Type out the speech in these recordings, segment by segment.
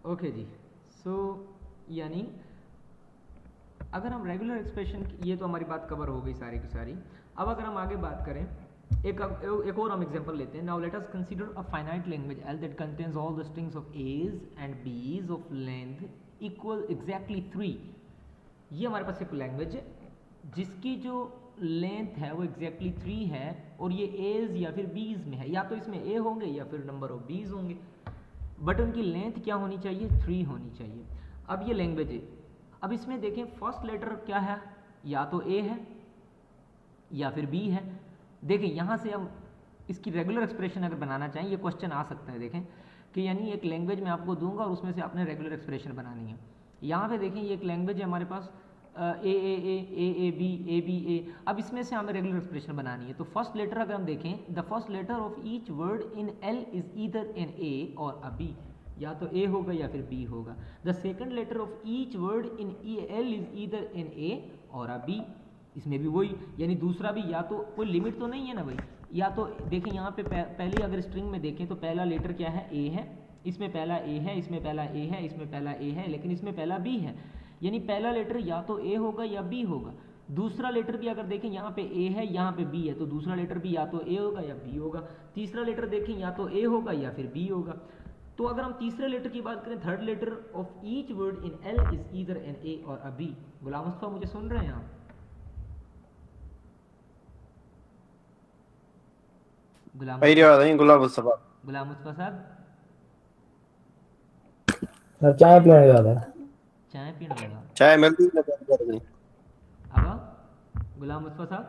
Okay जी। सो यानी अगर हम रेगुलर एक्सप्रेशन, ये तो हमारी बात कवर हो गई सारी की सारी। अब अगर हम आगे बात करें, एक और हम एग्जांपल लेते हैं। Now let us consider a finite language L that contains all the strings of as and बीज ऑफ लेंथ इक्वल एग्जैक्टली 3। ये हमारे पास एक लैंग्वेज है जिसकी जो लेंथ है वो एग्जैक्टली 3 है, और ये एज या फिर बीज में है, या तो इसमें ए होंगे या फिर नंबर ऑफ बीज होंगे, बट उनकी लेंथ क्या होनी चाहिए, 3 होनी चाहिए। अब ये लैंग्वेज है। अब इसमें देखें फर्स्ट लेटर क्या है, या तो ए है या फिर बी है। देखें यहाँ से हम इसकी रेगुलर एक्सप्रेशन अगर बनाना चाहें, ये क्वेश्चन आ सकता है। देखें कि यानी एक लैंग्वेज मैं आपको दूंगा और उसमें से आपने रेगुलर एक्सप्रेशन बनानी है। यहाँ पे देखें ये एक लैंग्वेज है हमारे पास, ए बी ए। अब इसमें से हमें रेगुलर एक्सप्रेशन बनानी है। तो फर्स्ट लेटर अगर हम देखें, the first letter of each word in L is either an A or a B, या तो ए होगा या फिर बी होगा। The second letter of each word in L is either an A or a B. इसमें भी वही, यानी दूसरा भी, या तो कोई लिमिट तो नहीं है ना भाई, या तो देखें यहाँ पे पहले अगर स्ट्रिंग में देखें तो पहला लेटर क्या है, ए है, इसमें पहला ए है, इसमें पहला ए है, इसमें पहला ए है, लेकिन इसमें पहला बी है। यानी पहला लेटर या तो ए होगा या बी होगा। दूसरा लेटर भी अगर देखें यहाँ पे ए है, यहाँ पे बी है, तो दूसरा लेटर भी या तो ए होगा या बी होगा। तीसरा लेटर देखें या तो ए होगा या फिर बी होगा। तो अगर हम तीसरे लेटर की बात करें, third letter of each word in L is either an A or a B. Ghulam Mustafa मुझे सुन रहे हैं आप? गुलाम पहिरी मुस्तफा, वाला नहीं, गुलाब मुस्तफा। गुलाम मुस्तफा साहब, सर चाय पीने जाता है। चाय पीने लगा। चाय मिलती है ना घर में। अब गुलाम मुस्तफा साहब,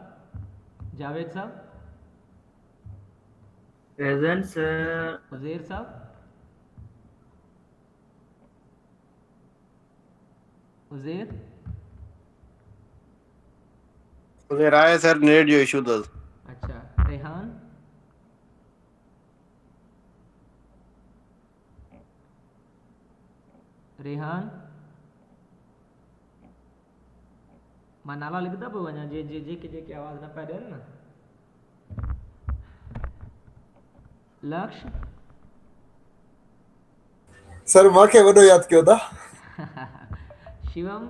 जावेद साहब, प्रेजेंट सर। उज़ैर साहब, उज़ैर, उधर आए सर, नेट जो इशू था। अच्छा, रेहान, रेहान, मां नाला लिखदा पियो वञा, जे जे जेके जेके आवाज़ न पिया ॾियनि न। लक्ष्य, सर मूंखे वॾो यादि कयो था। शिवम,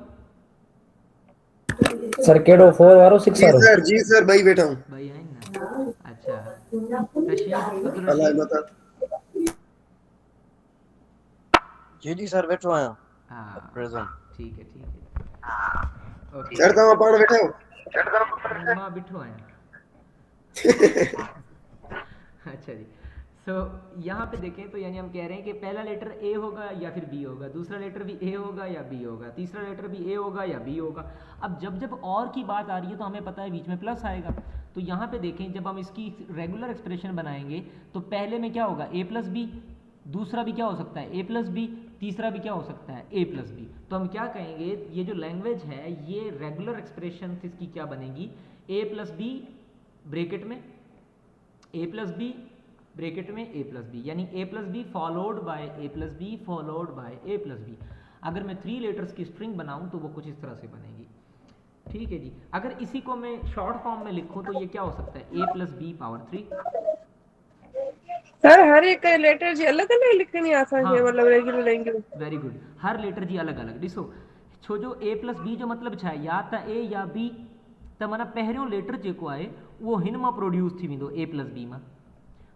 सर केड़ो 4 वारो 6 वारो? जी सर भाई बैठा हूँ। भाई आहिनि न। अच्छा, रशीद, अब्दुल अलाए रशीद, मता जी जी सर, बैठो आया हाँ प्रेजेंट। ठीक है, ठीक है, ओके। सर तव्हां पाण वेठा हो? मां बिठो आहियां। अच्छा जी। सो यहाँ पे देखें तो यानी हम कह रहे हैं कि पहला लेटर ए होगा या फिर बी होगा, दूसरा लेटर भी ए होगा या बी होगा, तीसरा लेटर भी ए होगा या बी होगा। अब जब जब और की बात आ रही है तो हमें पता है बीच में प्लस आएगा। तो यहाँ पे देखें जब हम इसकी रेगुलर एक्सप्रेशन बनाएंगे तो पहले में क्या होगा, ए प्लस बी, दूसरा भी क्या हो सकता है, ए प्लस बी, तीसरा भी क्या हो सकता है, ए प्लस बी। तो हम क्या कहेंगे, ये जो लैंग्वेज है ये रेगुलर एक्सप्रेशन इसकी क्या बनेगी, ए प्लस बी ब्रैकेट में, ए प्लस बी ब्रैकेट में ए प्लस बी, यानी A plus B followed by A plus B followed by A plus B. अगर मैं 3 लेटर्स की स्ट्रिंग बनाऊं तो वो कुछ इस तरह से बनेगी। ठीक है जी। अगर इसी को मैं शॉर्ट फॉर्म में लिखूं तो ये क्या हो सकता है, ए प्लस बी पावर 3। सर हर एक लेटर जी अलग अलग लिखनी आहे हाँ, असांखे, मतलब रेगुलर लैंग्वेज? Very good. हर लेटर जी अलग अलग ॾिसो, छो जो ए प्लस बी जो मतिलबु छा आहे, या त ए या बी, त माना पहिरियों लेटर जेको आहे उहो हिन मां प्रोड्यूस थी वेंदो ए प्लस बी मां,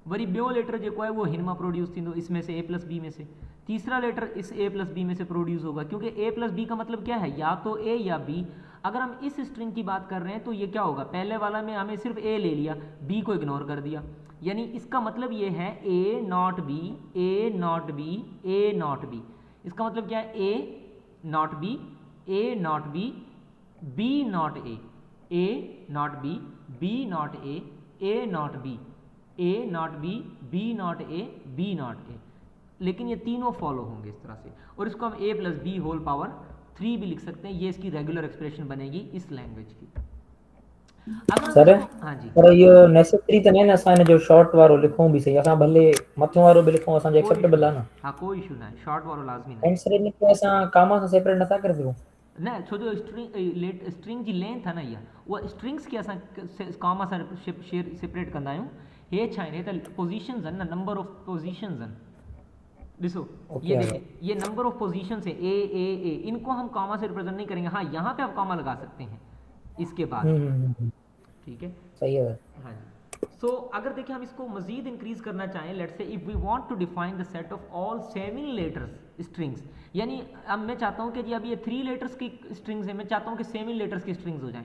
वरी ॿियो लेटर जेको आहे वो हिन मां प्रोड्यूस थींदो इसमें से, ए प्लस बी में से। तीसरा लेटर इस ए प्लस बी में से प्रोड्यूस होगा, क्योंकि ए प्लस बी का मतलब क्या है, या तो ए या बी। अगर हम इस स्ट्रिंग की बात कर रहे हैं तो ये क्या होगा, पहले वाला में हमें सिर्फ ए ले लिया, बी को इग्नोर कर दिया, यानी इसका मतलब ये है A not B, A not B, A not B. इसका मतलब क्या है, A not B, A not B not A not B not A not B not B not B not A. लेकिन ये तीनों फॉलो होंगे इस तरह से, और इसको हम ए प्लस बी होल पावर 3 भी लिख सकते हैं। ये इसकी रेगुलर एक्सप्रेशन बनेगी इस लैंग्वेज की। सर हाँ जी, पर इहो नेसेसरी त नहीं ना असां जो शॉर्ट वारो लिखूं भी सही, असां भले मथों वारो भी लिखूं, असां जो कोई एक्सेप्टेबल आहे ना। हाँ कोई इशू ना है, शॉर्ट वारो लाजमी ना है। एंड सर इन को असां कामा सां सेपरेट नथा करे सघूं। न छो जो स्ट्रिंग जी लेंथ आहे न इहा, उहा स्ट्रिंग्स खे असां कॉमा सां सेपरेट कंदा आहियूं। हे छा आहिनि, हे त पोज़ीशन्स आहिनि न, नंबर ऑफ पोज़ीशन्स आहिनि। लिसो Okay, ये आ देखिए, ये नंबर ऑफ पोजीशन है ए, इनको हम कॉमा से रिप्रेजेंट नहीं करेंगे। हाँ, यहाँ पे आप कॉमा लगा सकते हैं इसके बाद, ठीक है। सही है। हाँ जी। सो अगर देखिए हम इसको मजीद इंक्रीज करना चाहें, let's say if we want to define the set of all 7 letters strings, यानी अब मैं चाहता हूँ कि जी अब ये 3 लेटर्स की स्ट्रिंग्स है, मैं चाहता हूँ कि 7 लेटर्स की स्ट्रिंग्स हो जाएं,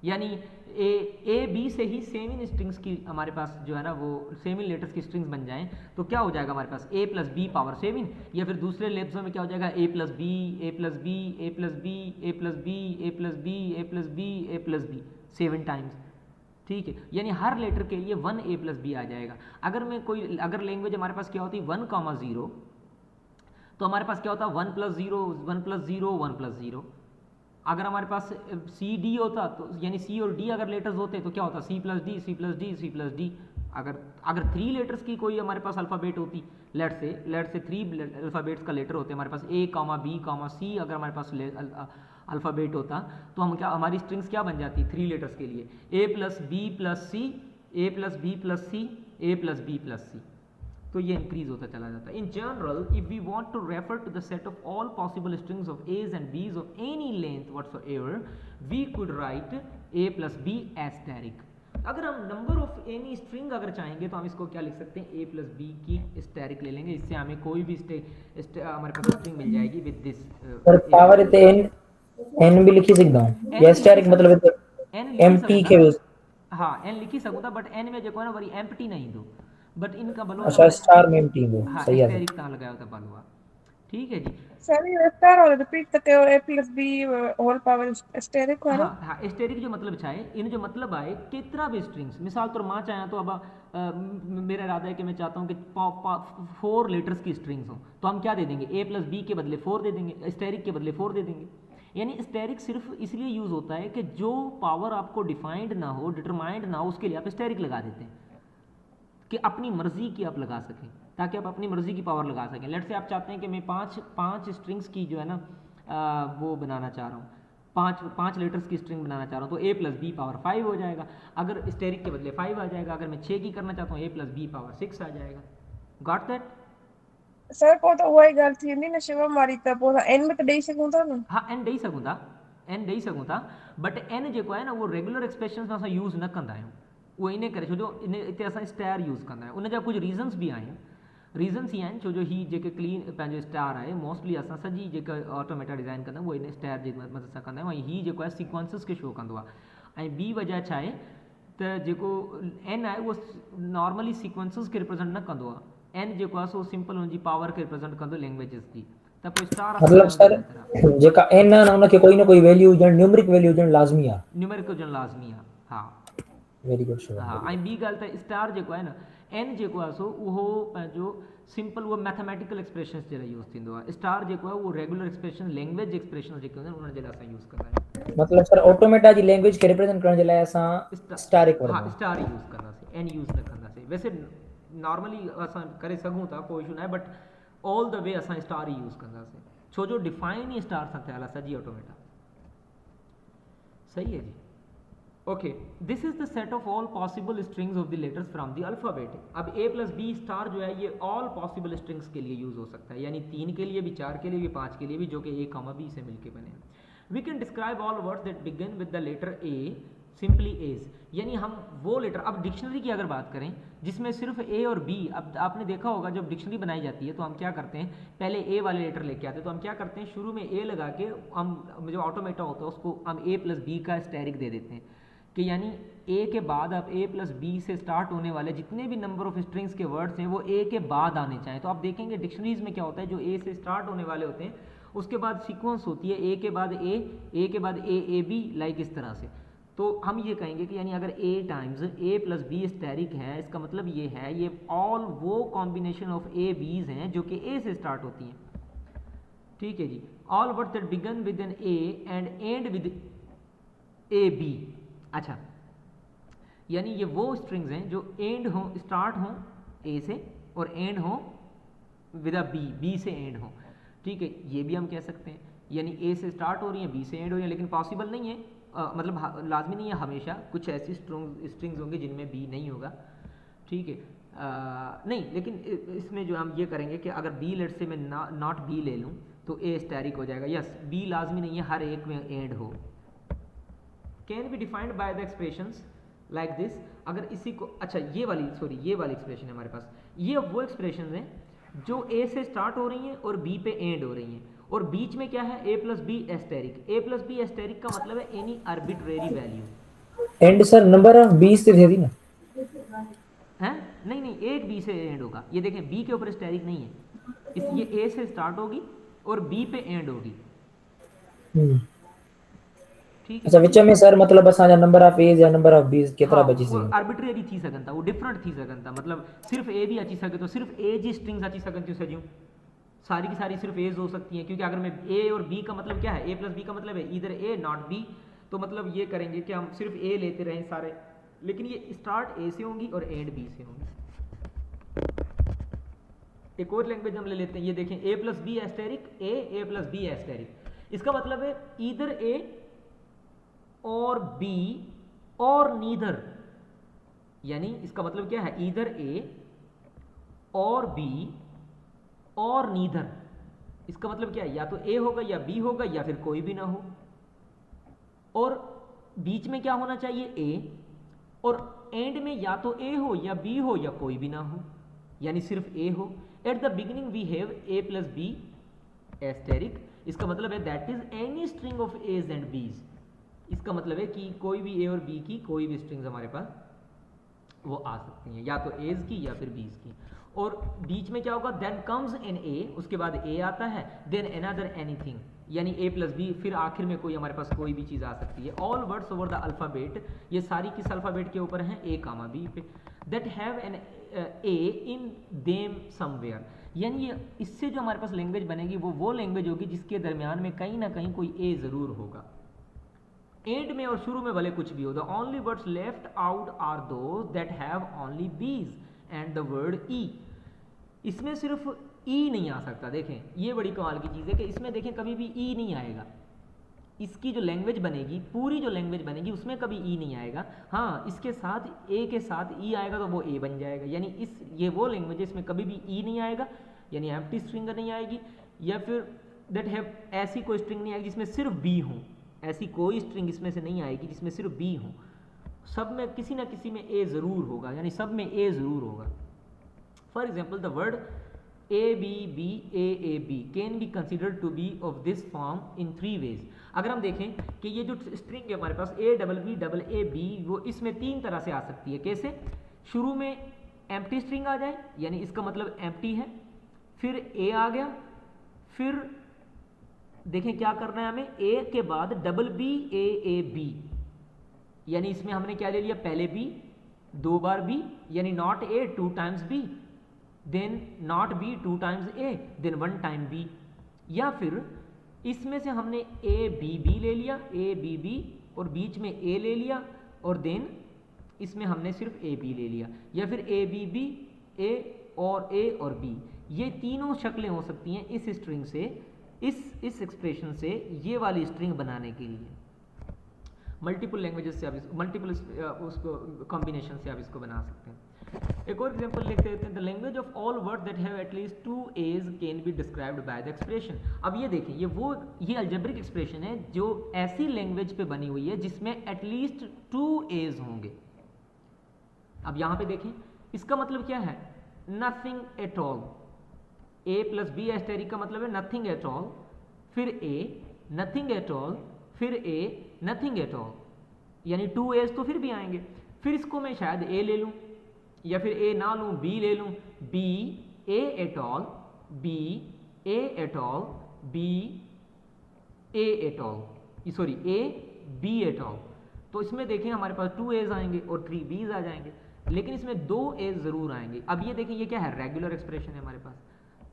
यानी ए बी से ही 7 स्ट्रिंग्स की हमारे पास जो है ना वो 7 लेटर्स की स्ट्रिंग्स बन जाएं, तो क्या हो जाएगा हमारे पास ए प्लस बी पावर 7, या फिर दूसरे लफ्ज़ों में क्या हो जाएगा ए प्लस बी, ए प्लस बी, ए प्लस बी, ए प्लस बी, ए प्लस बी, ए प्लस बी, ए प्लस बी 7 टाइम्स, ठीक है। यानी हर लेटर के लिए 1 ए प्लस बी आ जाएगा। अगर लैंग्वेज हमारे पास क्या होती 1,0, तो हमारे पास क्या होता 1 + 0, 1 + 0, 1 + 0। अगर हमारे पास सी डी होता, तो यानी सी और डी अगर लेटर्स होते तो क्या होता c plus d, c plus d, c plus d. अगर 3 लेटर्स की कोई हमारे पास अल्फ़ाबेट होती, लेट से 3 अल्फ़ाबेट्स का लेटर होते हमारे पास ए, बी, सी, अगर हमारे पास अल्फ़ाबेट होता, तो हमारी स्ट्रिंग्स क्या बन जाती 3 लेटर्स के लिए A plus B plus C, A plus B plus C, A plus B plus C. तो ये इंक्रीज होता चला जाता है। In general if we want to refer to the set of all possible strings of as and बीज of any length whatsoever, we could write A plus B asterisk. अगर हम number of any string अगर चाहेंगे तो हम इसको क्या लिख सकते हैं ए प्लस बी की एस्टेरिक ले लेंगे, इससे हमें कोई भी हमारे पास स्ट्रिंग मिल जाएगी विद दिस पर पावर इते एन भी लिखी सकदा हूं, ये एस्टेरिक मतलब एम्प्टी के यूज। हाँ, एन लिखी सकूँ बट एन में जो है ना वरी एम्प्टी नहीं दो, बट इनका बलो अच्छा स्टार में एम्प्टी दो। हाँ सही है एस्टेरिक कहाँ लगाया होता बलवा, ठीक है जी। सर ये स्टार और रिपीट करते हो A plus B whole power asterisk वाला। हाँ एस्टेरिक जो मतलब चाहे इन जो मतलब आए कितना भी स्ट्रिंग्स, मिसाल तौर माँ चाहे तो अब मेरा इरादा है कि मैं चाहता हूँ कि 4 लेटर्स की स्ट्रिंग्स हों, तो हम क्या दे देंगे ए प्लस बी के बदले 4 दे देंगे, एस्टेरिक के बदले 4 दे देंगे। यानी एस्टेरिक सिर्फ इसलिए यूज़ होता है कि जो पावर आपको डिफाइंड ना हो, डिटरमाइंड ना हो, उसके लिए आप एस्टेरिक लगा देते हैं कि अपनी मर्जी की आप लगा सकें, ताकि आप अपनी मर्जी की पावर लगा सकें। लेट्स से आप चाहते हैं कि मैं पाँच स्ट्रिंग्स की जो है ना वो बनाना चाह रहा हूँ, 5 लेटर्स की स्ट्रिंग बनाना चाह रहा हूँ, तो ए प्लस बी पावर 5 हो जाएगा, अगर एस्टेरिक के बदले 5 आ जाएगा। अगर मैं 6 की करना चाहता हूँ ए प्लस बी पावर 6 आ जाएगा। Got that? सर को तो वही गल थी ना शिव मारी त पोइ एन में तो ॾेई सघूं था न। हाँ एन ॾेई सघूं था, बट एन जेको आहे न उहो रेगुलर एक्सप्रेशन असां यूज़ न कंदा आहियूं, उहो इन करे छो जो हिते असां स्टार यूज़ कंदा आहियूं। उन जा कुझु रीज़न्स बि आहिनि, रीज़न्स ही आहिनि छो जो ही जेके क्लीन पंहिंजो स्टार आहे मोस्टली असां सॼी जेका ऑटोमेटा डिज़ाइन कंदा आहियूं उहो इन स्टार जे मदद सां कंदा आहियूं, ऐं ही जेको आहे सीक्वेंसिस खे शो कंदो आहे। ऐं ॿी वजह छा आहे त जेको एन आहे उहो नॉर्मली सीक्वेंसिस खे रिप्रेज़ेंट न कंदो आहे, एन जेको आहे सो सिंपल हुनजी पावर खे रिप्रेज़ेंट कंदो लैंग्वेजिस जी, त पोइ स्टार मतलब सर जेका एन आहे न उनखे कोई न कोई वैल्यू हुजण, न्यूमरिक वैल्यू हुजण लाज़मी आहे। न्यूमेरिक हुजणु लाज़मी आहे, हा वेरी गुड सर। हाँ। ऐं ॿी ॻाल्हि त स्टार जेको आहे न एन जेको आहे सो उहो पंहिंजो सिंपल उहो मैथमेटिकल एक्सप्रेशंस जे लाइ यूज़ थींदो आहे। स्टार जेको आहे उहो रेगुलर एक्सप्रेशन लैंग्वेज एक्सप्रेशन जेके हूंदा आहिनि उन्हनि जे लाइ असां यूज़ कंदा आहियूं। मतलब सर ऑटोमेटा जी लैंग्वेज खे रिप्रेजेंट करण जे लाइ असां स्टार एक हाँ स्टार यूज़ कंदासीं, एन यूज़ न कंदासीं। वैसे नॉर्मली असां करे सघूं था, कोई इशू न आहे, बट ऑल द वे असां स्टार ई यूज़ कंदासीं छो जो डिफाइन ई स्टार सां थियल आहे सॼी ऑटोमेटा। सही है जी। Okay, this is the set of all possible strings of the letters from the alphabet. अब ए प्लस बी स्टार जो है ये ऑल पॉसिबल स्ट्रिंग्स के लिए यूज़ हो सकता है, यानी 3 के लिए भी, 4 के लिए भी, 5 के लिए भी, जो कि ए कॉमा बी से मिलके बने हैं। We can describe all words that begin with the letter a simply as, यानी हम वो लेटर, अब डिक्शनरी की अगर बात करें जिसमें सिर्फ ए और बी, अब आपने देखा होगा जब डिक्शनरी बनाई जाती है तो हम क्या करते हैं, पहले ए वाले लेटर लेके आते हैं, तो हम क्या करते हैं शुरू में ए लगा के हम जो ऑटोमेटा होता है उसको हम ए प्लस बी का स्टेरिक दे देते हैं कि यानी ए के बाद आप ए प्लस बी से स्टार्ट होने वाले जितने भी नंबर ऑफ स्ट्रिंग्स के वर्ड्स हैं वो ए के बाद आने चाहिए। तो आप देखेंगे डिक्शनरीज में क्या होता है, जो ए से स्टार्ट होने वाले होते हैं उसके बाद सीक्वेंस होती है ए के बाद ए के बाद ए बी, लाइक इस तरह से। तो हम ये कहेंगे कि यानी अगर ए टाइम्स ए प्लस बी स्टेरिक है, इसका मतलब ये है ये ऑल वो कॉम्बिनेशन ऑफ ए बीज हैं जो कि ए से स्टार्ट होती हैं। ठीक है जी। All words that begin with an A and end with a B. अच्छा, यानी ये वो स्ट्रिंग्स हैं जो एंड हो, स्टार्ट हो ए से और एंड हो विद अ बी, बी से एंड हो। ठीक है, ये भी हम कह सकते हैं, यानी ए से स्टार्ट हो रही है, बी से एंड हो रही है, लेकिन पॉसिबल नहीं है, मतलब लाजमी नहीं है, हमेशा कुछ ऐसी स्ट्रिंग्स होंगी जिनमें बी नहीं होगा। ठीक है, नहीं, लेकिन इसमें जो हम ये करेंगे कि अगर बी लेट से मैं नॉट बी ले लूँ तो ए स्टैरिक हो जाएगा। यस, बी लाजमी नहीं है हर एक में एंड हो। Can be defined by the expressions like this. अगर इसी को, अच्छा ये वाली एक्सप्रेशन है हमारे पास, ये वो एक्सप्रेशन हैं जो ए से स्टार्ट हो रही हैं और बी पे एंड हो रही हैं, और बीच में क्या है, ए plus B asterisk. A plus B asterisk का मतलब है any arbitrary value. And sir number of 20 से दे दी ना हैं? नहीं, एक बी से एंड होगा। ये देखें बी के ऊपर एस्टेरिक नहीं है, ये ए से स्टार्ट होगी और बी पे एंड होगी। ठीक है। अच्छा विच में सर मतलब असांजा नंबर ऑफ एज या नंबर ऑफ बीज केतिरा बची सघनि? आर्बिट्रेरी थी सघनि था, वो डिफरेंट थी सघनि था। मतलब सिर्फ ए भी अची सके तो सिर्फ ए जी स्ट्रिंग्स अची सघनि थियूं सॼियूं, सारी की सारी सिर्फ एज हो सकती हैं। क्योंकि अगर मैं ए और बी का मतलब क्या है, ए प्लस बी का मतलब है इधर ए नॉट बी, तो मतलब ये करेंगे कि हम सिर्फ ए लेते रहें सारे, लेकिन ये स्टार्ट ए से होंगी और एंड बी से होंगी। एक और लैंग्वेज हम ले लेते हैं, ये देखें ए plus B asterisk A plus B asterisk. इसका मतलब है इधर ए और बी और नीदर, यानी इसका मतलब क्या है, इधर ए और बी और नीदर। इसका मतलब क्या है, या तो ए होगा या बी होगा या फिर कोई भी ना हो, और बीच में क्या होना चाहिए, ए, और एंड में या तो ए हो या बी हो या कोई भी ना हो, यानी सिर्फ ए हो। At the beginning we have a plus B asterisk. इसका मतलब है that is any string of as and b's. इसका मतलब है कि कोई भी ए और बी की कोई भी स्ट्रिंग्स हमारे पास वो आ सकती हैं, या तो एज की या फिर बीज की। और बीच में क्या होगा, देन कम्स एन ए, उसके बाद ए आता है, देन अनदर एनीथिंग, यानी ए प्लस बी, फिर आखिर में कोई हमारे पास कोई भी चीज़ आ सकती है। All words over the alphabet, ये सारी किस अल्फ़ाबेट के ऊपर हैं, ए कामा बी पे, that have an a in them somewhere. यानी ये इससे जो हमारे पास लैंग्वेज बनेगी वो लैंग्वेज होगी जिसके दरमियान में कहीं ना कहीं कोई ए ज़रूर होगा। एंड में और शुरू में भले कुछ भी हो। The only words left out are those that have only B's and the word E. इसमें सिर्फ ई नहीं आ सकता। देखें ये बड़ी कमाल की चीज़ है कि इसमें देखें कभी भी ई नहीं आएगा। इसकी जो लैंग्वेज बनेगी, पूरी जो लैंग्वेज बनेगी, उसमें कभी ई नहीं आएगा। हाँ, इसके साथ ए के साथ ई आएगा तो वो ए बन जाएगा। यानी ये वो लैंग्वेज है इसमें कभी भी ई नहीं आएगा, यानी एम्प्टी स्ट्रिंग नहीं आएगी, या फिर दैट हैव ऐसी कोई स्ट्रिंग नहीं आएगी जिसमें सिर्फ बी हो। ऐसी कोई स्ट्रिंग इसमें से नहीं आएगी जिसमें सिर्फ बी हो। सब में किसी ना किसी में ए ज़रूर होगा, यानी सब में ए ज़रूर होगा। For example the word A B B A B can be considered to be of this form in 3 ways. अगर हम देखें कि ये जो स्ट्रिंग है हमारे पास ए डबल ए बी, वो इसमें 3 तरह से आ सकती है। कैसे? शुरू में एम्प्टी स्ट्रिंग आ जाए, यानी इसका मतलब एम्प्टी है, फिर ए आ गया, फिर देखें क्या करना है हमें, ए के बाद डबल बी ए बी, यानी इसमें हमने क्या ले लिया, पहले बी, 2 बार बी, यानी not A 2 times B, then not B 2 times A, then 1 time B. या फिर इसमें से हमने ए बी ले लिया, ए बी और बीच में ए ले लिया, और देन इसमें हमने सिर्फ ए बी ले लिया, या फिर ए बी ए और बी। ये तीनों शक्लें हो सकती हैं इस स्ट्रिंग से, इस एक्सप्रेशन से ये वाली स्ट्रिंग बनाने के लिए। मल्टीपल लैंग्वेजेस से आप मल्टीपल उसको कॉम्बिनेशन से आप इसको बना सकते हैं। एक और एग्जांपल लिख देते हैं, the language of all word that have at least 2 A's can be described by the expression. अब ये देखें, ये अलजेब्रिक एक्सप्रेशन है जो ऐसी लैंग्वेज पे बनी हुई है जिसमें एटलीस्ट 2 एज होंगे। अब यहाँ पे देखें, इसका मतलब क्या है, nothing at all. A plus B asterisk का मतलब है नथिंग एट ऑल, फिर ए नथिंग एट ऑल, फिर ए नथिंग एट ऑल, यानी 2 एज तो फिर भी आएंगे। फिर इसको मैं शायद ए ले लूँ, या फिर ए ना लूँ, बी ले लूँ, B A at all, B A at all, B A at all, sorry A B at all. तो इसमें देखें हमारे पास 2 एज आएंगे और 3 बीज आ जाएंगे, लेकिन इसमें 2 एज ज़रूर आएंगे। अब ये देखें, ये क्या है, रेगुलर एक्सप्रेशन है हमारे पास।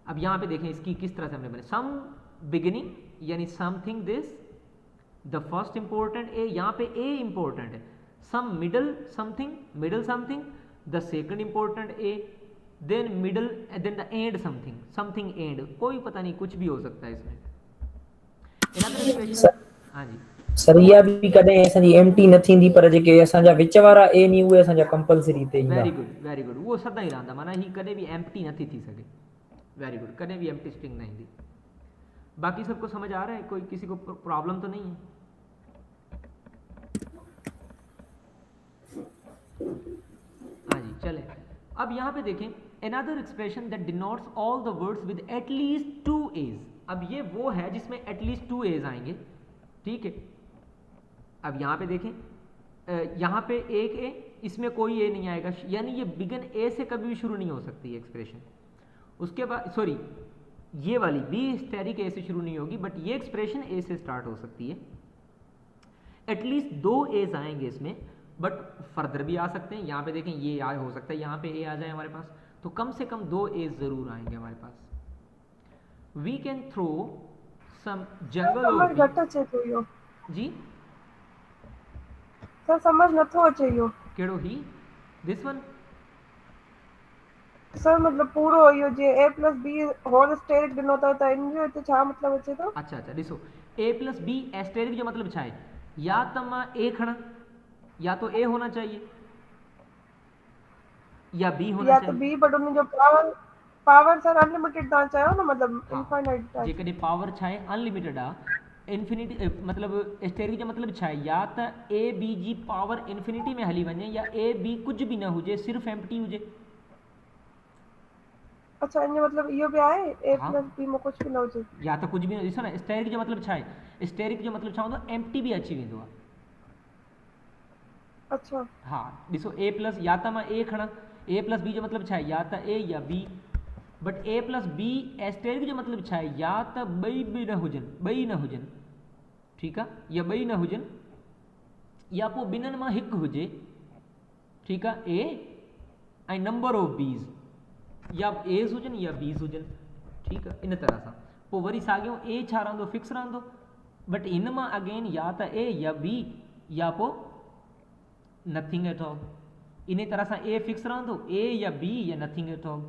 अब यहाँ पे देखें इसकी किस तरह से हमने बने, सम बिगिनिंग यानी something this, the first important a, यहाँ पे ए इंपॉर्टेंट है, some middle something, middle something, the second important a, then middle, then the end something, something end, कोई पता नहीं कुछ भी हो सकता है इसमें। हाँ जी। सर इहा बि कॾहिं असांजी एमटी न थींदी पर जेके असांजा विच वारा ए नी उहे असांजा कंपलसरी ते ईंदा। वेरी गुड उहो सदा ई रहंदा, माना ही कॾहिं बि एम्प्टी नथी थी सघे। वेरी गुड, कॾहिं भी एम्प्टी स्ट्रिंग नहीं दी। बाकी सबको समझ आ रहा है, कोई किसी को प्रॉब्लम तो नहीं है? हाँ जी चले, अब यहाँ पे देखें another expression that denotes all the words with at least 2 a's। अब ये वो है जिसमें at least 2 a's आएंगे, ठीक है। अब यहाँ पे देखें, यहाँ पे एक ए, इसमें कोई ए नहीं आएगा, यानी ये बिगन ए से कभी भी शुरू नहीं हो सकती एक्सप्रेशन। उसके बाद सॉरी, ये वाली बी स्टेरिक ए से शुरू नहीं होगी, बट ये एक्सप्रेशन ए से स्टार्ट हो सकती है। एटलीस्ट 2 एज आएंगे इसमें, बट फर्दर भी आ सकते हैं। यहाँ पे देखें ये आ हो सकता है, यहाँ पे ए आ जाए हमारे पास, तो कम से कम 2 एज जरूर आएंगे हमारे पास। वी कैन थ्रो सम जंगल समझ घट अचे थो इहो जी सर, समझ नथो अचे इहो कहिड़ो ही दिस वन सर, मतलब पूरो इहो जे a + b होल स्टेरिक ॾिनो अथव त इन जो हिते छा मतलब अचे थो? अच्छा अच्छा ॾिसो, a + b एस्टेरिक जो मतलब छा आहे, या त मां a खणा, या तो a होना चाहिए, या b होना या चाहिए, तो b, बट उन जो पावर सर अनलिमिटेड तव्हां चयो न, मतलब इनफाइनाइट हाँ, जेकॾहिं पावर छा आहे अनलिमिटेड आहे, इन्फिनिटी मतलब एस्टेरिक जो मतलब छा आहे, या त a b जी पावर इन्फिनिटी में हली वञे, या a b कुछ भी न हुजे, सिर्फ एम्प्टी हुजे। अच्छा, इन जो मतलब इहो बि आहे a हाँ। + b में कुछ भी न हुजे? या त कुछ भी न, ॾिसो न एस्टेरिक जो मतलब छा आहे, एस्टेरिक जो मतलब छा हूंदो आहे, एम्प्टी भी अची वेंदो आहे। अच्छा हाँ ॾिसो a+, या त मां a खणा, a + b जो मतलब छा आहे, या त a या b, but a + b asterisk जो मतलब छा आहे, या त ॿई बि न हुजनि, ॿई न हुजनि, ठीकु आहे, या ॿई न हुजनि, या पोइ ॿिन्हिनि मां हिकु हुजे, ठीकु आहे, a ऐं नंबर ऑफ बीज़, या एज़ हुजनि या बीज़ हुजनि, ठीकु आहे। इन तरह सां पोइ वरी साॻियो a छा रहंदो, फिक्स रहंदो, बट इन मां अगेन या त a या b, या पोइ नथिंग एट ऑल। इन तरह सां a फिक्स रहंदो, a या b या नथिंग एट ऑल,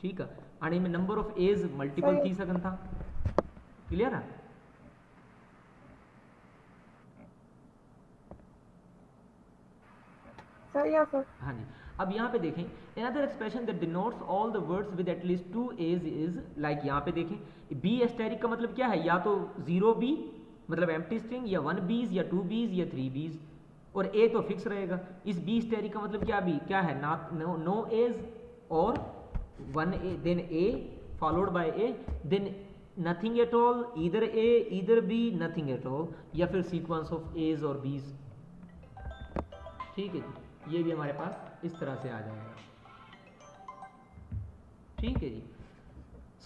ठीकु आहे। हाणे में नंबर ऑफ एज मल्टीपल थी सघनि था, क्लियर आहे? सही है सर। हाँ जी, अब यहाँ पे देखें another expression that denotes all the words with at least 2 a's is like, यहाँ पे देखें b एस्टेरिक का मतलब क्या है, या तो 0b मतलब एम्प्टी स्ट्रिंग, या 1 बीज, या 2 बीज, या 3 बीज, और a तो फिक्स रहेगा। इस b एस्टेरिक का मतलब क्या है, नो एज, और 1 a, then a followed by a, then nothing at all, either a either b, nothing at all, या फिर सीक्वेंस ऑफ a's और b's, ठीक है जी। ये भी हमारे पास इस तरह से आ जाएगा, ठीक है जी।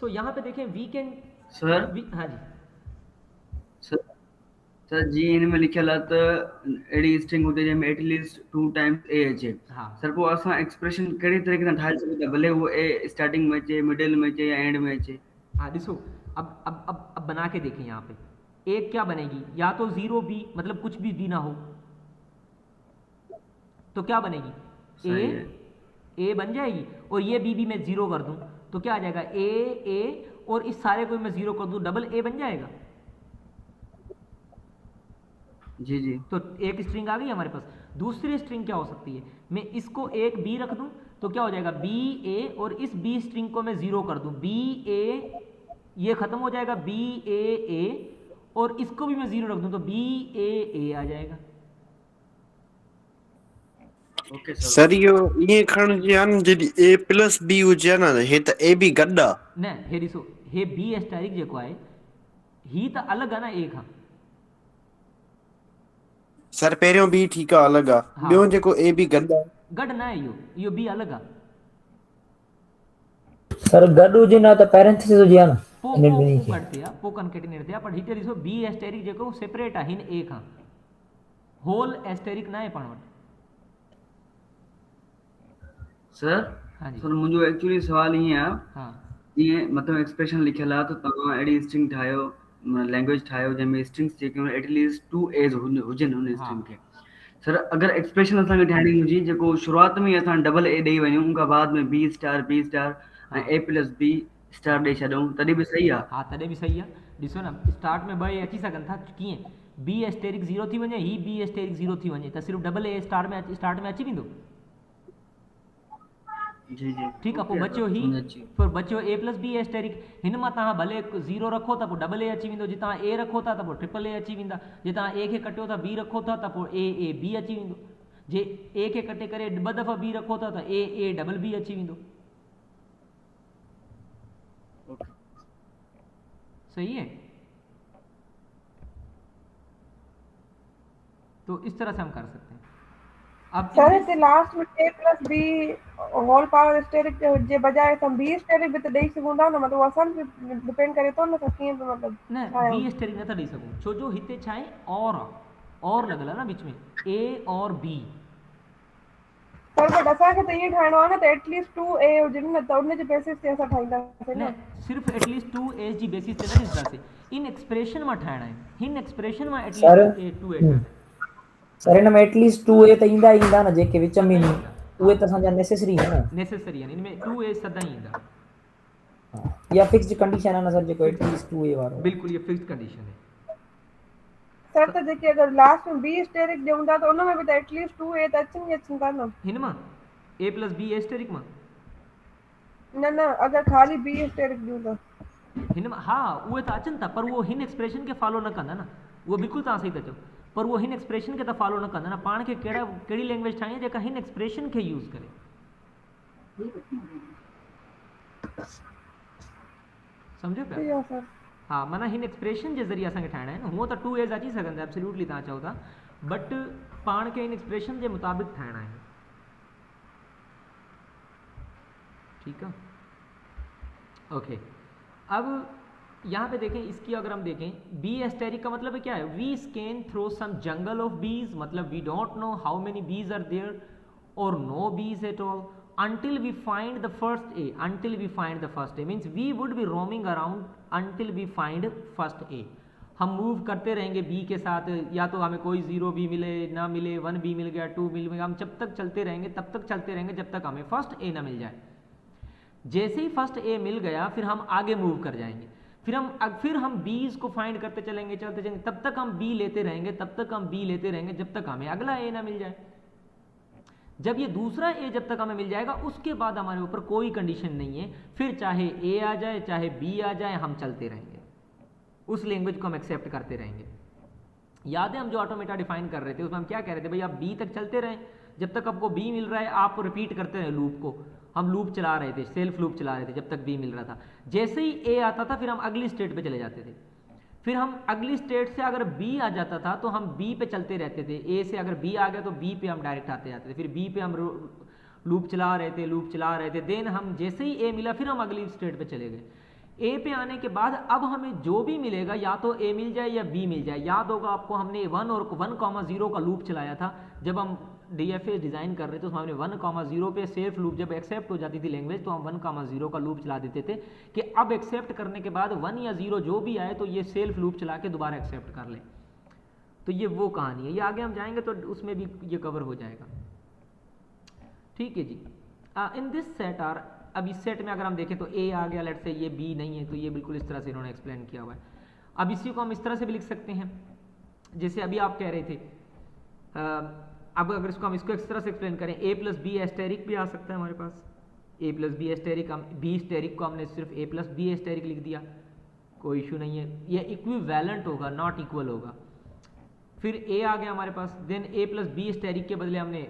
सो यहाँ पे देखें वी कैन सर हाँ जी सर जी, इनमें लिखियल आहे त अहिड़ी स्ट्रिंग हुजे जंहिंमें एटलीस्ट 2 टाइम्स ए अचे। हाँ सर पोइ असां एक्सप्रेशन कहिड़ी तरीक़े सां ठाहे सघूं था, भले उहो ए स्टार्टिंग में अचे, मिडिल में अचे, या एंड में अचे? हाँ ॾिसो, अब बना के देखें, यहाँ पे एक क्या बनेगी, या तो 0b मतलब कुछ भी ना हो, तो क्या बनेगी, ए बन जाएगी, और ये बी मैं 0 कर दूं तो क्या आ जाएगा, ए, और इस सारे को मैं 0 कर दूं, डबल ए बन जाएगा। जी जी, तो एक स्ट्रिंग आ गई हमारे पास। दूसरी स्ट्रिंग क्या हो सकती है, मैं इसको एक बी रख दूं तो क्या हो जाएगा, बी ए, और इस बी स्ट्रिंग को मैं 0 कर दूं, बी ए, ये खत्म हो जाएगा, बी ए, और इसको भी मैं 0 रख दूं तो बी ए आ जाएगा। ओके सर इहो ईअं खणिजे आहे न, जॾहिं a + b हुजे न, हे त a b गॾु आहे। न हे ॾिसो, हे बी एस्टेरिक जेको आहे ही त अलॻि आहे न ए खां। सर पहिरियों b ठीकु आहे, अलॻि आहे, हाँ। ॿियो जेको a b गॾु आहे। गॾु न आहे इहो बी अलॻि आहे। सर गॾु हुजे न त पैरेंथेसिस हुजे न, पोइ गॾु थिए आहे, पोइ कंकेटिनेट थिए आहे, पर हिते ॾिसो बी एस्टेरिक जेको सेपरेट आहे हिन ए खां, होल एस्टेरिक न आहे पाण वटि। सर हाँ जी सर मुंहिंजो एक्चुअली सुवाल ईअं आहे, हाँ जीअं मतिलबु एक्सप्रेशन लिखियल आहे त तव्हां अहिड़ी स्ट्रिंग ठाहियो, लैंग्वेज ठाहियो जंहिंमें स्ट्रिंग्स जेके एटलीस्ट 2 एज हुजनि हुन स्ट्रिंग खे। सर अगरि एक्सप्रेशन असांखे ठाहिणी हुजे जेको शुरूआत में असां डबल ए ॾेई वञूं, उनखां बाद में बी स्टार ऐं a + b स्टार ॾेई छॾूं, तॾहिं बि सही आहे? हाँ तॾहिं बि सही आहे। ॾिसो न स्टार्ट में 2 अची सघनि था कीअं बी एस्टेरिक 0 थी वञे ही बी एस्टेरिक 0 थी वञे त सिर्फ़ु डबल ए स्टार्ट में अची वेंदो जी जी ठीकु आहे पोइ बचियो ही फिर बचियो ए प्लस बी एस्टेरिक हिन मां तव्हां भले 0 रखो त पोइ डबल ए अची वेंदो जे तव्हां ए रखो था त पोइ ट्रिपल ए अची वेंदा जे तव्हां ए खे कटियो था बी रखो था त पोइ ए बी अची वेंदो जे ए खे कटे करे 2 दफ़ा बी रखो था त ए डबल बी अची वेंदो सही है तो इस तरह से हम कर सकते हैं अब सर इते लास्ट में a plus b whole power asterisk जे बजाय हम b स्टेरिक भी तो देख सघूंदा न मतलब असल पे डिपेंड करे तो न सकीं पे मतलब न बी स्टेरिक नथा ॾेई सघूं छो जो हिते छा आहे और लॻल आहे न विच में a और b सर बट असांखे त ईअं ठाहिणो आहे न त एटलीस्ट 2a हुजनि न त उन जे बेसिस ते असां ठाहींदासीं न न सिर्फ़ एटलीस्ट 2 a जी बेसिस ते न ॾिसंदासीं इन एक्सप्रेशन मां ठाहिणा आहिनि हिन एक्सप्रेशन मां सर एटलीस्ट 2a ठाहिणा सर हिन में एटलीस्ट 2a त ईंदा न जेके विच में नी उहे त असांजा नेसेसरी आहिनि न नेसेसरी आहिनि इनमें 2a सदाईं ईंदा या फिक्स्ड कंडीशन आहे न सर जेको एटलीस्ट 2a वारो बिल्कुलु ये फिक्स्ड कंडीशन है सर त जेके अगर लास्ट में b स्टेरिक ॾियूं था त उन में बि त एटलीस्ट 2a त अचनि था न हिन मां a प्लस बी एस्टेरिक मां न अगर खाली b स्टेरिक ॾियूं था हिन मां हा उहे त अचनि था पर उहो हिन एक्सप्रेशन खे फॉलो न कंदा न उहो बिल्कुलु तव्हां सही था चओ पर उहो हिन एक्सप्रेशन खे त फॉलो न कंदा न पाण खे कहिड़ी लैंग्वेज ठाही आहे जेका हिन एक्सप्रेशन खे यूज़ करे सम्झो पिया ठीक है सर हाँ माना हिन एक्सप्रेशन जे ज़रिए असांखे ठाहिणा आहिनि हूअं त 2a's अची सघनि था एब्सोल्युटली तव्हां चओ था बट पाण खे हिन एक्सप्रेशन जे मुताबिक़ ठाहिणा आहिनि ठीक है ओके अब यहाँ पे देखें इसकी अगर हम देखें बी एस्टेरिक का मतलब क्या है we scan through some jungle of B's मतलब we don't know how many B's are there और no B's at all until we find the first a means we would be roaming around until we find first a हम move करते रहेंगे B के साथ या तो हमें कोई 0 भी मिले ना मिले 1 भी मिल गया 2 मिल गया हम जब तक चलते रहेंगे तब तक चलते रहेंगे जब तक हमें फर्स्ट ए ना मिल जाए जैसे ही फर्स्ट ए मिल गया फिर हम आगे मूव कर जाएंगे फिर हम बीज को फाइंड करते चलेंगे तब तक हम बी लेते रहेंगे जब तक हमें अगला ए ना मिल जाए जब ये दूसरा ए जब तक हमें मिल जाएगा उसके बाद हमारे ऊपर कोई कंडीशन नहीं है फिर चाहे ए आ जाए चाहे बी आ जाए हम चलते रहेंगे उस लैंग्वेज को हम एक्सेप्ट करते रहेंगे याद है हम जो ऑटोमेटा डिफाइन कर रहे थे उसमें हम क्या कह रहे थे भाई आप बी तक चलते रहें जब तक आपको बी मिल रहा है आप रिपीट करते रहे लूप को हम लूप चला रहे थे सेल्फ लूप चला रहे थे जब तक बी मिल रहा था जैसे ही ए आता था फिर हम अगली स्टेट पे चले जाते थे फिर हम अगली स्टेट से अगर बी आ जाता था तो हम बी पे चलते रहते थे ए से अगर बी आ गया तो बी पे हम डायरेक्ट आते जाते थे फिर बी पे हम लूप चला रहे थे देन हम जैसे ही ए मिला फिर हम अगली स्टेट पे चले गए ए पे आने के बाद अब हमें जो भी मिलेगा या तो ए मिल जाए या बी मिल जाए याद होगा आपको हमने 1 और 1,0 का लूप चलाया था जब हम DFA डिज़ाइन कर रहे थे तो हमने 1,0 पे सेल्फ लूप जब एक्सेप्ट हो जाती थी लैंग्वेज तो हम 1,0 का लूप चला देते थे कि अब एक्सेप्ट करने के बाद 1 या 0 जो भी आए तो ये सेल्फ लूप चला के दोबारा एक्सेप्ट कर ले तो ये वो कहानी है ये आगे हम जाएंगे तो उसमें भी ये कवर हो जाएगा ठीक है जी इन दिस सेट आर अब इस सेट में अगर हम देखें तो ए आ गया लेट से ये बी नहीं है तो ये बिल्कुल इस तरह से इन्होंने एक्सप्लेन किया हुआ है अब इसी को हम इस तरह से भी लिख सकते हैं जैसे अभी आप कह रहे थे अब अगर इसको हम इसको इस तरह से एक्सप्लेन करें ए प्लस बी एस्टेरिक भी आ सकता है हमारे पास ए प्लस बी एस्टेरिक हम बी स्टेरिक को हमने सिर्फ ए प्लस बी एस्टेरिक लिख दिया कोई इशू नहीं है ये इक्विवेलेंट होगा नॉट इक्वल होगा फिर ए आ गया हमारे पास देन ए प्लस बी स्टेरिक के बदले हमने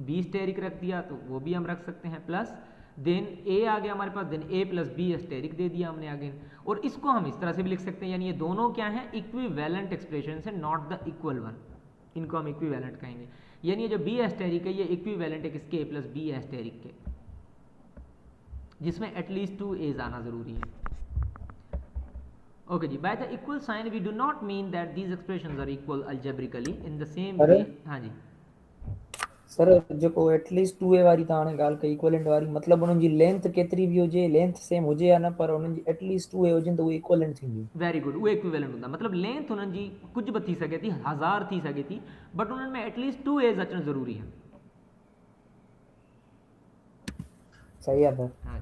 बी स्टेरिक रख दिया तो वो भी हम रख सकते हैं प्लस देन ए आ गया हमारे पास देन ए प्लस बी स्टेरिक दे दिया हमने अगेन और इसको हम इस तरह से भी लिख सकते हैं यानी ये दोनों क्या हैं इक्विवेलेंट एक्सप्रेशन है नॉट द इक्वल वन इनको हम इक्विवेलेंट कहेंगे यानी ये जो बी एस्टेरिक है ये इक्विवेलेंट है किसके ए प्लस बी एस्टेरिक के जिसमें एटलीस्ट 2 एज आना जरूरी है ओके जी by the equal sign we do not mean that these expressions are equal algebraically in the same way हां जी सर जेको एटलीस्ट 2a वारी तव्हां हाणे ॻाल्हि कई इक्वलेंट वारी मतलब उन्हनि जी लेंथ केतिरी बि हुजे लेंथ सेम हुजे या न पर उन्हनि जी एटलीस्ट 2a हुजनि त उहे इक्वलेंट थींदी वेरी गुड उहे इक्विवेलेंट हूंदा मतलब लेंथ उन्हनि जी कुछ भी थी सके थी 1000 थी सके थी बट उन्हनि में एटलीस्ट 2 एज अचणु ज़रूरी है सही है सर हाँ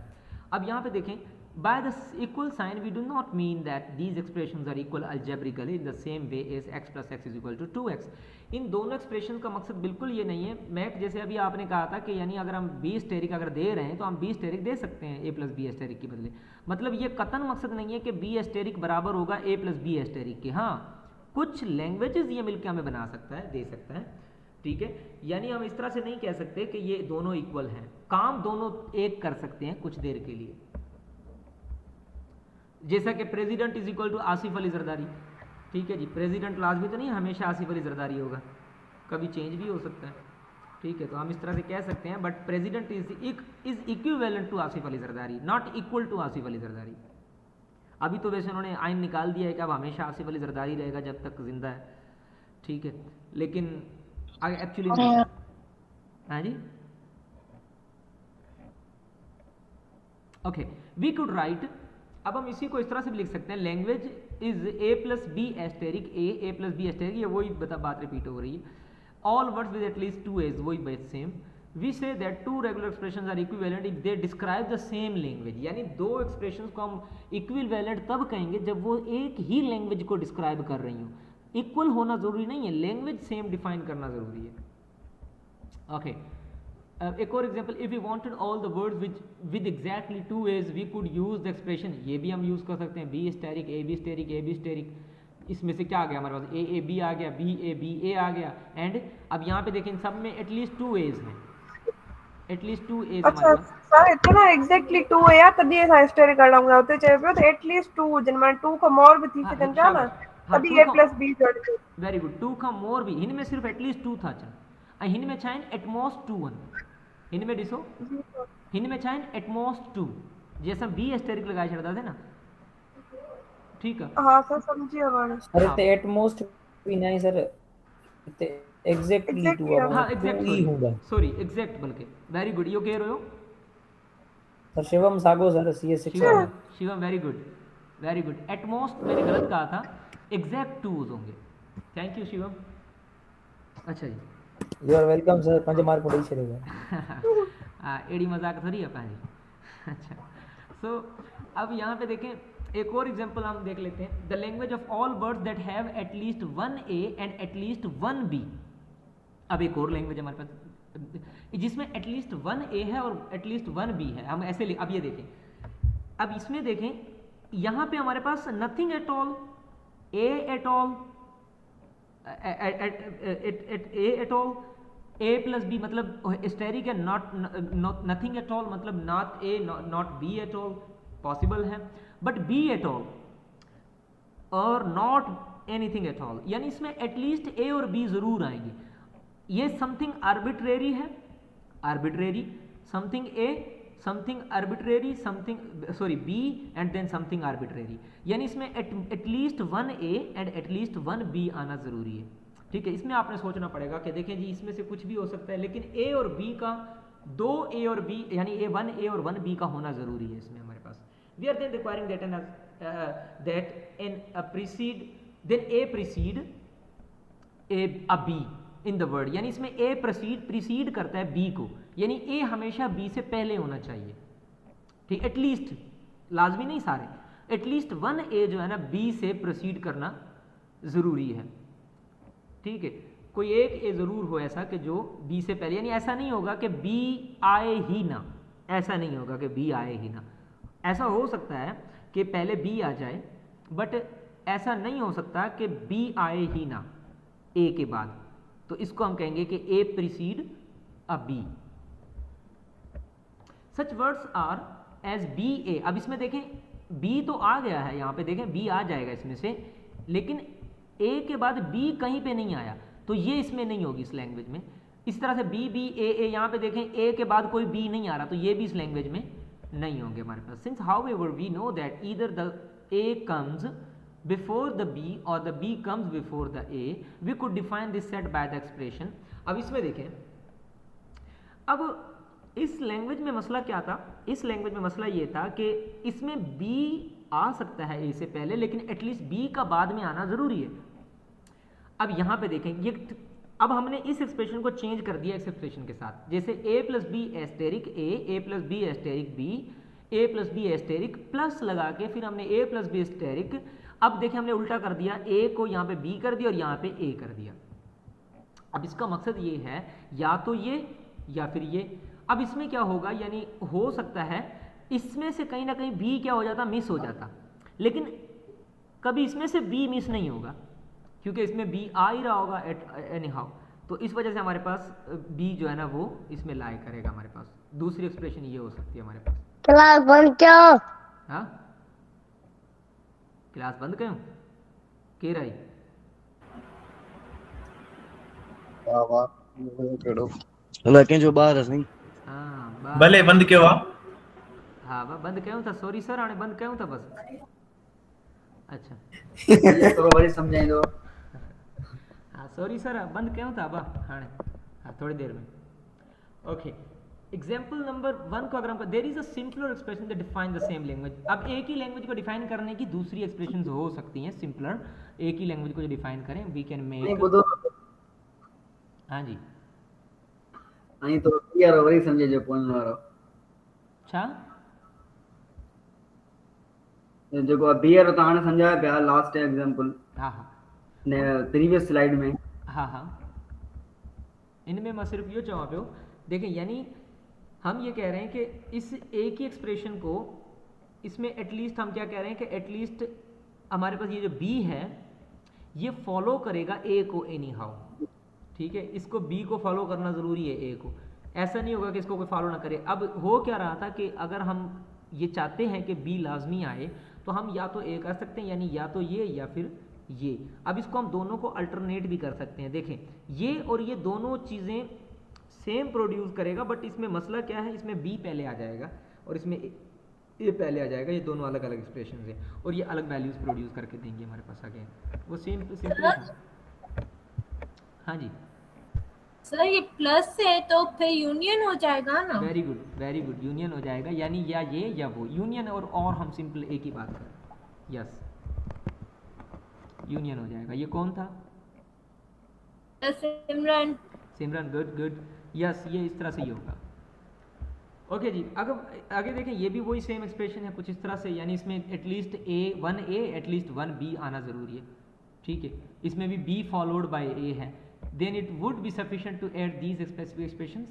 अब यहाँ पे देखें By the equal sign, we do not mean that these expressions are equal algebraically in the same way as x plus x is equal to 2x. इन दोनों एक्सप्रेशन का मकसद बिल्कुल ये नहीं है। मैं जैसे अभी आपने कहा था कि यानी अगर हम बी स्टेरिक अगर दे रहे हैं तो हम बी स्टेरिक दे सकते हैं ए प्लस बी स्टेरिक के बदले। मतलब ये कतन मकसद नहीं है कि बी स्टेरिक बराबर होगा ए प्लस बी स्टेरिक के। हाँ, कुछ लैंग्वेजेस ये मिलकर हमें बना सकता है, दे सकता है, ठीक है। यानी हम इस तरह से नहीं कह सकते कि ये दोनों इक्वल हैं, काम दोनों एक कर सकते हैं कुछ देर के लिए। जैसा कि president is equal to Asif Ali Zardari, ठीक है जी। प्रेसिडेंट लाजमी तो नहीं हमेशा आसिफ अली जरदारी होगा, कभी चेंज भी हो सकता है, ठीक है। तो हम इस तरह से कह सकते हैं, but president is equivalent to Asif Ali Zardari, not equal to Asif Ali Zardari. अभी तो वैसे उन्होंने आइन निकाल दिया है कि अब हमेशा आसिफ अली जरदारी रहेगा जब तक जिंदा है, ठीक है। लेकिन एक्चुअली हाँ जी, ओके, वी कुड राइट, अब हम इसी को इस तरह से भी लिख सकते हैं, language is A plus B asterisk A plus B asterisk, ये वही बात रिपीट हो रही है। All words with at least two A's, वही बात same. We say that two regular expressions are equivalent if they describe the same language. यानी दो एक्सप्रेशंस को हम इक्विवेलेंट तब कहेंगे जब वो एक ही लैंग्वेज को डिस्क्राइब कर रही हूँ। इक्वल होना जरूरी नहीं है, लैंग्वेज सेम डिफाइन करना जरूरी है। ओके, एक और example, if you wanted all the words with exactly two A's we could use the expression, ये भी हम यूज कर सकते हैं, B asterisk A B asterisk A B asterisk. इसमें से क्या आ गया हमारे पास, ए बी आ गया, बी ए आ गया, एंड अब यहाँ पे देखें सब में एटलीस्ट टू एज हैं, एटलीस्ट टू एज अच्छा हमारे पास। सर इतना एग्जैक्टली 2 है यार, तभी ऐसा हिस्ट्री कर लाऊंगा होते चाहिए तो एटलीस्ट 2 जिनमें 2 का मोर भी थी सकन क्या ना, तभी a प्लस b जोड़ के। वेरी गुड, 2 का मोर भी, इनमें सिर्फ एटलीस्ट 2 था चल, इनमें चाहे एटमोस्ट 2 1, इनमें डिसो इनमें चाहे एटमोस्ट 2, जैसा बी एस्टेरिक लगाए छड़ता थे ना, ठीक है। हाँ सर समझिए हमारे। अरे ते एटमोस्ट भी नहीं सर, ते एग्जैक्टली 2 हाँ एग्जैक्टली, होगा, सॉरी एग्जैक्ट, बल्कि वेरी गुड, यो कह रहे हो सर शिवम सागो sir CS 6। Shivam very good, very good. At most मैंने गलत कहा था, एग्जैक्ट 2 होंगे। Thank you Shivam. अच्छा जी, you are welcome sir, 5 mark पड़ी चलेगा। एडी मजाक थोड़ी है पाजी। अच्छा, सो अब यहाँ पे देखें एक और एग्जांपल हम देख लेते हैं, the language of all words that have at least 1 A and at least 1 B. अब एक और लैंग्वेज हमारे पास जिसमें एटलीस्ट 1 ए है और एटलीस्ट 1 बी है, हम ऐसे अब ये देखें, अब इसमें देखें यहाँ पे हमारे पास nothing at all, a at all, a at all, A plus b मतलब एस्टेरिक है, नॉट नथिंग एट ऑल मतलब not A not b at all possible है, but b at all or not anything at all, यानी इसमें at least a और b जरूर आएंगे। ये समथिंग आर्बिट्रेरी है, arbitrary, something a, something arbitrary, something sorry b and then something arbitrary, यानी इसमें at least 1 A and at least 1 B आना जरूरी है, ठीक है। इसमें आपने सोचना पड़ेगा कि देखें जी इसमें से कुछ भी हो सकता है, लेकिन ए और बी का, 2 ए और बी यानी A1 ए और 1 बी का होना जरूरी है इसमें हमारे पास। We are then requiring that in precede then a precede a b in the word, यानी इसमें ए प्रीसीड करता है बी को, यानी ए हमेशा बी से पहले होना चाहिए, ठीक। एटलीस्ट, लाजमी नहीं सारे, एटलीस्ट 1 ए जो है ना बी से प्रोसीड करना जरूरी है, ठीक है। कोई एक ए जरूर हो ऐसा कि जो बी से पहले, यानी ऐसा नहीं होगा कि बी आए ही ना, ऐसा नहीं होगा कि बी आए ही ना, ऐसा हो सकता है कि पहले बी आ जाए, बट ऐसा नहीं हो सकता कि बी आए ही ना ए के बाद, तो इसको हम कहेंगे कि a precede a b. Such words are as b a, अब इसमें देखें बी तो आ गया है, यहाँ पे देखें बी आ जाएगा इसमें से, लेकिन ए के बाद बी कहीं पे नहीं आया, तो ये इसमें नहीं होगी इस लैंग्वेज में। इस तरह से बी बी ए ए, यहाँ पे देखें ए के बाद कोई बी नहीं आ रहा, तो ये भी इस लैंग्वेज में नहीं होंगे हमारे पास। Since however we know that either the a comes before the b or the b comes before the a, we could define this set by the expression. अब इसमें देखें, अब इस लैंग्वेज में मसला क्या था, इस लैंग्वेज में मसला ये था कि इसमें बी आ सकता है ए से पहले, लेकिन एटलीस्ट बी का बाद में आना जरूरी है। अब यहाँ पे देखें ये, अब हमने इस एक्सप्रेशन को चेंज कर दिया इस एक्सप्रेशन के साथ, जैसे ए plus B asterisk A plus B asterisk B A plus B asterisk plus लगा के फिर हमने ए प्लस बी एस्टेरिक, अब देखिए हमने उल्टा कर दिया, ए को यहाँ पे बी कर दिया और यहाँ पे ए कर दिया। अब इसका मकसद ये है या तो ये या फिर ये। अब इसमें क्या होगा, यानी हो सकता है इसमें से कहीं ना कहीं बी क्या हो जाता, मिस हो जाता, लेकिन कभी इसमें से बी मिस नहीं होगा क्योंकि इसमें बी आ ही रहा होगा एट एनी हाउ। तो इस वजह से हमारे पास बी जो है ना वो इसमें लाई करेगा हमारे पास। दूसरी एक्सप्रेशन ये हो सकती है हमारे पास। क्लास बंद क्यों? हाँ क्लास बंद क्यों के रही? वाह वाह करो अल्लाह के जो बाहर है सही हाँ भले बंद क्यों हुआ? हाँ बंद क्यों था, सॉरी सर आने बंद क्यों था बस। अच्छा ये तो वरी समझाई दो। हाँ सॉरी सर बंद क्यों था बा हाँ हाँ थोड़ी देर में। ओके एग्जाम्पल नंबर 1 को अगर हम there is a simpler expression that define the same language. अब एक ही लैंग्वेज को डिफाइन करने की दूसरी एक्सप्रेशंस हो सकती हैं सिंपलर, एक ही लैंग्वेज को जो डिफाइन करें वी कैन नहीं मेक। बुधो हाँ जी नहीं तो यार वरी समझे जो पॉइंट वारो अच्छा जो बियर तो हाणे समझाया पिया लास्ट एग्जांपल हाँ हाँ ने प्रीवियस स्लाइड में। हाँ हाँ इनमें मैं सिर्फ ये चवा पियो देखें, यानी हम ये कह रहे हैं कि इस एक ही एक्सप्रेशन को इसमें एटलीस्ट हम क्या कह रहे हैं कि एटलीस्ट हमारे पास ये जो बी है ये फॉलो करेगा ए को एनी हाउ, ठीक है। इसको बी को फॉलो करना ज़रूरी है ए को, ऐसा नहीं होगा कि इसको कोई फॉलो ना करे। अब हो क्या रहा था कि अगर हम ये चाहते हैं कि बी लाजमी आए तो हम या तो ए कर सकते हैं, यानी या तो ये या फिर ये। अब इसको हम दोनों को अल्टरनेट भी कर सकते हैं। देखें ये और ये दोनों चीज़ें सेम प्रोड्यूस करेगा, बट इसमें मसला क्या है, इसमें बी पहले आ जाएगा और इसमें ए पहले आ जाएगा। ये दोनों अलग अलग एक्सप्रेशन है और ये अलग वैल्यूज प्रोड्यूस करके देंगे हमारे पास आगे। वो सेम सिंपल। हाँ जी सर ये प्लस है तो फिर यूनियन हो जाएगा ना? वेरी गुड यूनियन हो जाएगा, यानी या ये या वो यूनियन। और हम सिंपल एक ही बात करें, यस यूनियन हो जाएगा। ये कौन था? सिमरन गुड यस ये इस तरह से ही होगा। ओके जी अगर आगे देखें ये भी वही सेम एक्सप्रेशन है कुछ इस तरह से, यानी इसमें एटलीस्ट वन ए एटलीस्ट वन बी आना ज़रूरी है, ठीक है। इसमें भी बी फॉलोड बाय ए है, then it would be sufficient to add these specific expressions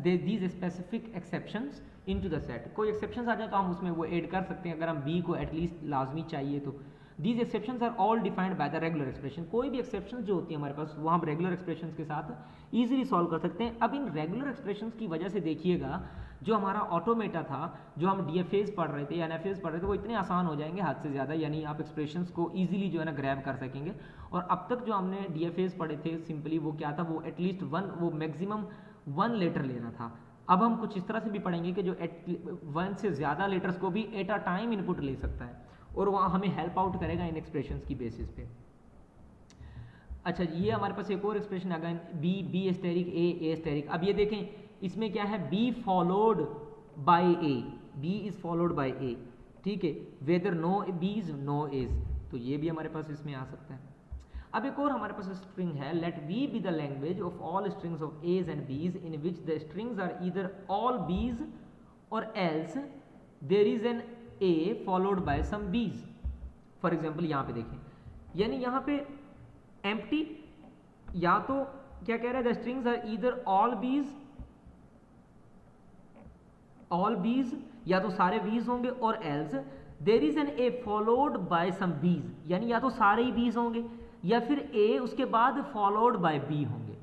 these specific exceptions into the set। कोई exceptions आ जाए तो हम उसमें वो ऐड कर सकते हैं अगर हम b को एटलीस्ट लाजमी चाहिए तो। these exceptions are all defined by the regular expression। कोई भी exceptions जो होती है हमारे पास वो हम रेगुलर एक्सप्रेशंस के साथ easily सॉल्व कर सकते हैं। अब इन रेगुलर एक्सप्रेशंस की वजह से देखिएगा जो हमारा ऑटोमेटा था, जो हम DFAs पढ़ रहे थे या NFAs पढ़ रहे थे, वो इतने आसान हो जाएंगे हद से ज़्यादा, यानी आप एक्सप्रेशंस को ईजिली जो है ना ग्रैब कर सकेंगे। और अब तक जो हमने DFAs पढ़े थे सिंपली वो क्या था, वो एटलीस्ट वो मैक्सिमम 1 लेटर लेना था। अब हम कुछ इस तरह से भी पढ़ेंगे कि जो 1 से ज़्यादा लेटर्स को भी एट अ टाइम इनपुट ले सकता है और वहाँ हमें हेल्प आउट करेगा इन एक्सप्रेशंस की बेसिस पे। अच्छा ये हमारे पास एक और एक्सप्रेशन आ गया बी एस्टेरिक ए एस्टेरिक। अब ये देखें इसमें क्या है, b followed by a, b is followed by a, ठीक है। Whether no b's no a's, तो ये भी हमारे पास इसमें आ सकता है। अब एक और हमारे पास स्ट्रिंग है, let b be the language of all strings of as and b's in which the strings are either all b's or else there is an a followed by some b's. For example यहाँ पे देखें, यानी यहाँ पे empty या तो क्या कह रहा है, the strings are either all b's या तो सारे बीज होंगे or else there is an a followed by some b's, यानी या तो सारे ही बीज होंगे या फिर ए उसके बाद फॉलोड बाय बी होंगे,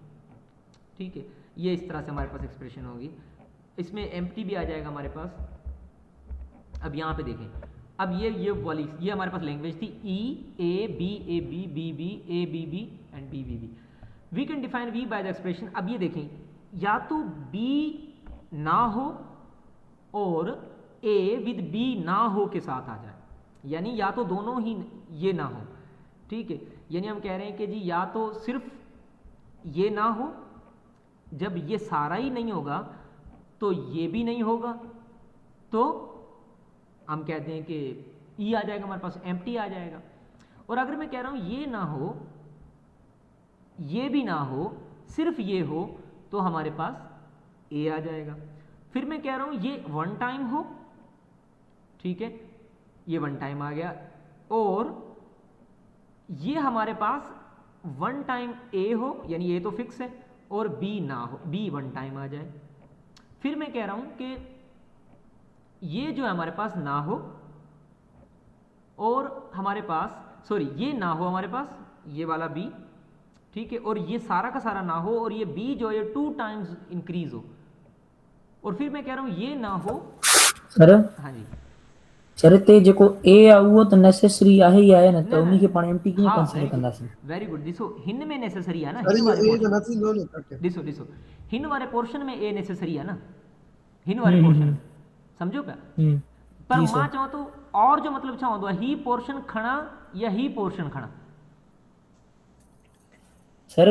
ठीक है। ये इस तरह से हमारे पास एक्सप्रेशन होगी। इसमें एम्प्टी भी आ जाएगा हमारे पास। अब यहाँ पे देखें, अब ये वाली ये हमारे पास लैंग्वेज थी A B A B and B. We can define V by the expression. अब ये देखें या तो बी ना हो और ए विद बी ना हो के साथ आ जाए, यानी या तो दोनों ही ये ना हो, ठीक है। यानी हम कह रहे हैं कि जी या तो सिर्फ ये ना हो, जब ये सारा ही नहीं होगा तो ये भी नहीं होगा, तो हम कहते हैं कि ई आ जाएगा हमारे पास, एम्प्टी आ जाएगा। और अगर मैं कह रहा हूँ ये ना हो ये भी ना हो सिर्फ ये हो तो हमारे पास ए आ जाएगा। फिर मैं कह रहा हूँ ये वन टाइम हो ठीक है, ये वन टाइम आ गया। और ये हमारे पास वन टाइम ए हो, यानी ए तो फिक्स है, और बी ना हो, बी वन टाइम आ जाए। फिर मैं कह रहा हूं कि ये जो है हमारे पास ना हो, और हमारे पास सॉरी ये ना हो हमारे पास, ये वाला बी, ठीक है, और ये सारा का सारा ना हो, और ये बी जो है 2 टाइम्स इंक्रीज हो। और फिर मैं कह रहा हूं ये ना हो। सर हाँ जी, सर ते जेको ए आ उहो त नेसेसरी आहे ई आहे न, त उन्ही खे पाण एम्प्टी कीअं हाँ, कंसीडर कंदासीं? Very good. ॾिसो हिन में नेसेसरी आहे न, सर हिन ये वारे ये तो portion- नथी नो ने कटे ॾिसो ॾिसो हिन वारे पोर्शन में ए नेसेसरी आहे न, हिन वारे पोर्शन सम्झो पिया। पर जी मां सर। चवां थो और जो मतिलबु छा हूंदो आहे, ही पोर्शन खणा या ही पोर्शन खणा। सर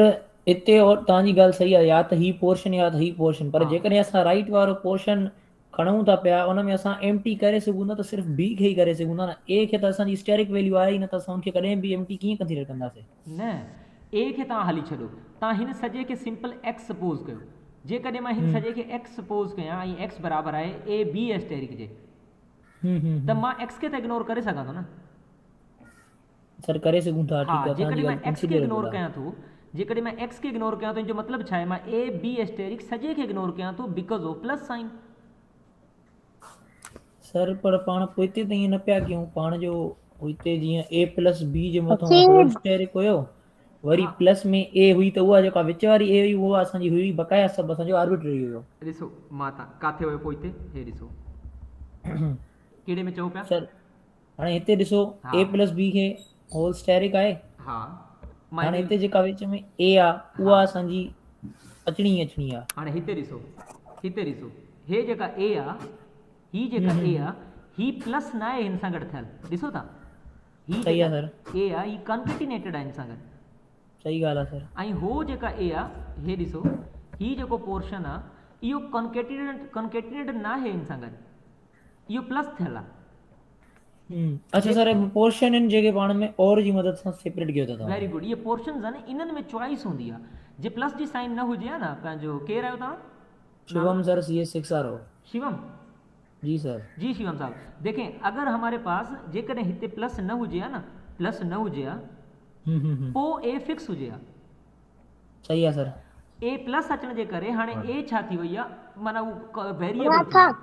इते और तव्हांजी ॻाल्हि सही आहे, या त ही पोर्शन या त ही पोर्शन, पर हाँ। जेकॾहिं असां राइट वारो पोर्शन खणूं था पिया, उन में असां एम्प्टी करे सघूं था त सिर्फ़ बी खे ई करे सघूं था न, ए खे त असांजी स्टेरिक वैल्यू आहे ई न, त असां उनखे कॾहिं बि एम्प्टी कीअं कंसीडर कंदासीं? न, ए खे तव्हां हली छॾो, तव्हां हिन सॼे खे सिंपल एक्स सपोज़ कयो। जेकॾहिं मां हिन सॼे खे एक्स सपोज़ कयां ऐं एक्स बराबरि आहे ए बी एस्टेरिक जे, त मां एक्स खे त इग्नोर करे सघां थो न। सर करे सघूं था, हाँ, ठीकु आहे, जेकॾहिं तव्हांजी मां ॻाल्हि एक्स खे considerable इग्नोर आहे। कयां थो, जेकॾहिं मां एक्स खे इग्नोर कयां थो, इन जो मतिलबु छा आहे, मां ए बी एस्टेरिक सॼे खे इग्नोर कयां थो because of plus sign. Sir पर पाण पोइ हिते त ईअं न पिया कयूं, पाण जो हिते जीअं ए प्लस बी जे मथां होल स्टेरिक हुयो, वरी प्लस में ए हुई, त उहा जेका विच वारी ए हुई उहा असांजी हुई बकाया, सभु असांजो आर्बिट्ररी हुयो। ॾिसो मां तव्हां काथे हुयो पोइ हिते, हे ॾिसो कहिड़े में चओ पिया? सर हाणे हिते ॾिसो हाँ। ए प्लस बी खे होल स्टेरिक आहे, हा, मां हाणे हिते हिते जेका विच में ए आहे उहा असांजी अचणी आहे। हाणे हिते ॾिसो, हिते ॾिसो, हे जेका ए आहे, ही जेका ए आहे, ही प्लस न आहे हिन सां गॾु थियल, ॾिसो था, ही सही आहे जेका ए आहे ही कॉन्केटिनेटेड आहे हिन सां गॾु, सही ॻाल्हि आहे सर। ऐं हो जेका ए आहे, हे ॾिसो, ही जेको पोर्शन आहे इहो कॉन्केटिनेटेड न आहे हिन सां गॾु, इहो प्लस थियल आहे। अच्छा सर, पोर्शन इन जेके पाण में और जी मदद सां सेपरेट कयो था तव्हां। Very good. इहे पोर्शन्स आहे न, इन्हनि में चॉइस हूंदी आहे, जे प्लस जी साइन न हुजे हा न, पंहिंजो केरु आहियो तव्हां? Shivam sir CS6 R. Shivam ji sir. जी शिवम साहब, देखें अगर हमारे पास जेकॾहिं हिते प्लस न हुजे हा न, प्लस न हुजे हा, पोइ ए फिक्स हुजे हा। सही आहे सर। ए प्लस अचण जे करे हाणे ए छा थी वई आहे, माना उहो वेरिएबल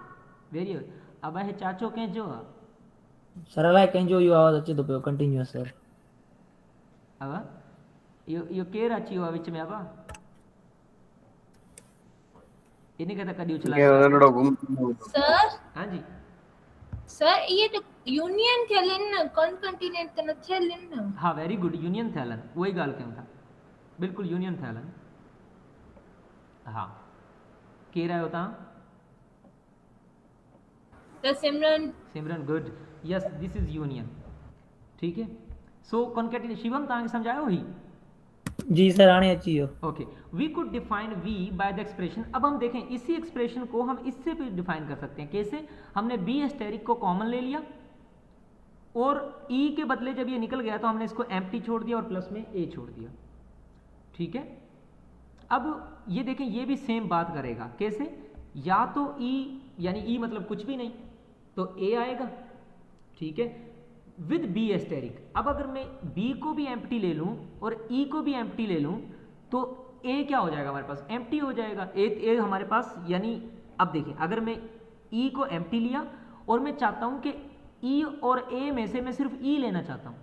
वेरिएबल। अब हे चाचो कंहिंजो आहे? सर अलाए कंहिंजो इहो आवाज़ अचे थो पियो कंटिन्यूअस सर। अब इहो केरु अची वियो आहे विच में? अब इन खे त कॾहिं के उछलायो। नंढड़ो घुम सर हाँ जी, सर ये तो यूनियन थियल आहिनि न, कॉन्टिनेंट त न थियल आहिनि न। हाँ वेरी गुड, यूनियन थियल आहिनि, उहा ई ॻाल्हि कयूं था, बिल्कुलु यूनियन थियल आहिनि। हाँ, केरु आहियो तव्हां? त Simran Simran, good, yes this is union, ठीक है। सो कॉन्केटिनेट, शिवम तव्हांखे सम्झायो ही? जी सर हाणे अची वियो। Okay, we could define V by the expression. अब हम देखें इसी एक्सप्रेशन को हम इससे भी डिफाइन कर सकते हैं। कैसे? हमने बी एस्टेरिक को कॉमन ले लिया और ई के बदले जब ये निकल गया तो हमने इसको एम्प्टी छोड़ दिया और प्लस में ए छोड़ दिया, ठीक है। अब ये देखें, ये भी सेम बात करेगा। कैसे? या तो ई, यानी ई मतलब कुछ भी नहीं, तो ए आएगा, ठीक है, विद बी एस्टेरिक। अब अगर मैं बी को भी एम्प्टी ले लूं और ई को भी एम्प्टी ले लूं तो ए क्या हो जाएगा हमारे पास? एम्प्टी हो जाएगा। ए हमारे पास, यानी अब देखिए अगर मैं ई को एम्प्टी लिया और मैं चाहता हूं कि ई और ए में से मैं सिर्फ ई लेना चाहता हूं,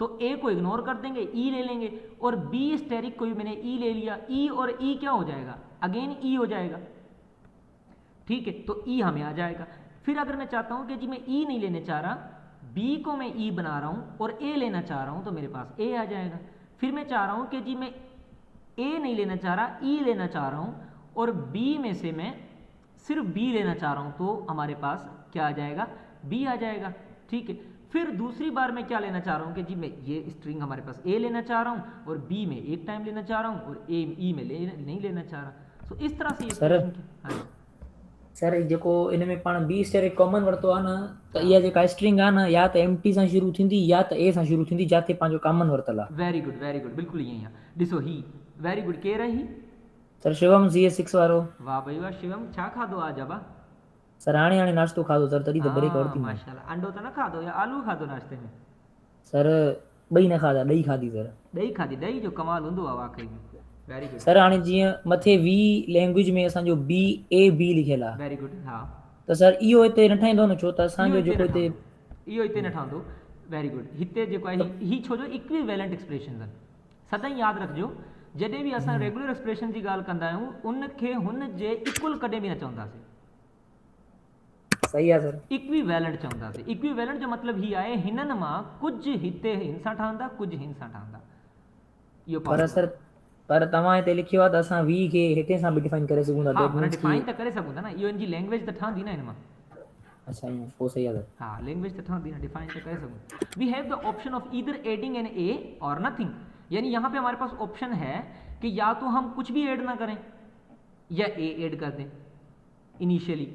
तो ए को इग्नोर कर देंगे, ई ले लेंगे, और बी एस्टेरिक को भी मैंने ई ले लिया, ई और ई क्या हो जाएगा? अगेन ई हो जाएगा, ठीक है, तो ई हमें आ जाएगा। फिर अगर मैं चाहता हूं कि जी मैं ई नहीं लेने चाह रहा, बी को मैं ई बना रहा हूं और ए लेना चाह रहा हूं, तो मेरे पास ए आ जाएगा। फिर मैं चाह रहा हूं कि जी मैं ए नहीं लेना चाह रहा, ई लेना चाह रहा हूं और बी में से मैं सिर्फ बी लेना चाह रहा हूं, तो हमारे पास क्या आ जाएगा? बी आ जाएगा, ठीक है। फिर दूसरी बार मैं क्या लेना चाह रहा हूं कि जी मैं ये स्ट्रिंग हमारे पास ए लेना चाह रहा हूं और बी में एक टाइम लेना चाह रहा हूं और ए ई में नहीं लेना चाह रहा। सो इस तरह से ये सर, हाँ सर जेको इन में पाण बी स्टेरिक कॉमन वरितो आहे न, त इहा जेका स्ट्रिंग आहे न, या त एम्प्टी सां शुरू थींदी या त ए सां शुरू थींदी, जाते पंहिंजो कॉमन वरितल आहे। वेरी गुड, बिल्कुलु ईअं ई आहे। ॾिसो ही वेरी गुड, केरु आहे ही? सर शिवम CS6 वारो। वाह भाई वाह शिवम, छा खाधो आज? अब सर हाणे नाश्तो खाधो सर तॾहिं त ब्रेक वरिती मां माशाल्लाह अंडो त न खाधो या आलू खाधो नाश्ते में? सर ॿई न खाधा ॾही खाधी सर ॾही खाधी, ॾही जो कमाल हूंदो आहे वाकई में। वेरी गुड सर हाणे जीअं मथे वी लैंग्वेज में असांजो BAB लिखियल आहे वेरी गुड। हा त सर इहो हिते न ठाहींदो न छो त असांजो इहो जेको हिते इहो हिते न ठहंदो। Very good. हिते जेको आहे ही छो जो इक्विवेलेंट एक्सप्रेशन आहिनि। सदाईं यादि रखिजो जॾहिं बि असां रेगुलर एक्सप्रेशन जी ॻाल्हि कंदा आहियूं उनखे हुन जे इक्वल कॾहिं बि न चवंदासीं। सही आहे सर इक्विवेलेंट चवंदासीं। इक्विवेलेंट जो मतिलबु ही आहे हिननि मां कुझु हिते हिन सां ठहंदा, कुझु हिन सां ठहंदा। इहो पर सर पर तव्हां हिते लिखियो आहे त असां वी खे हिते सां बि डिफाइन करे सघूं था हा दैट माना मीन्स डिफाइन कि त करे सघूं था न, इहो इनजी लैंग्वेज त ठहंदी न हिन मां। अच्छा ईअं पोइ सही आहे सर हाँ लैंग्वेज तो ठहंदी न, डिफाइन तो करे सकूँ। We have the option of either adding an ए और नथिंग, यानी यहाँ पे हमारे पास ऑप्शन है कि या तो हम कुछ भी ऐड ना करें या ए ऐड कर दें इनिशियली,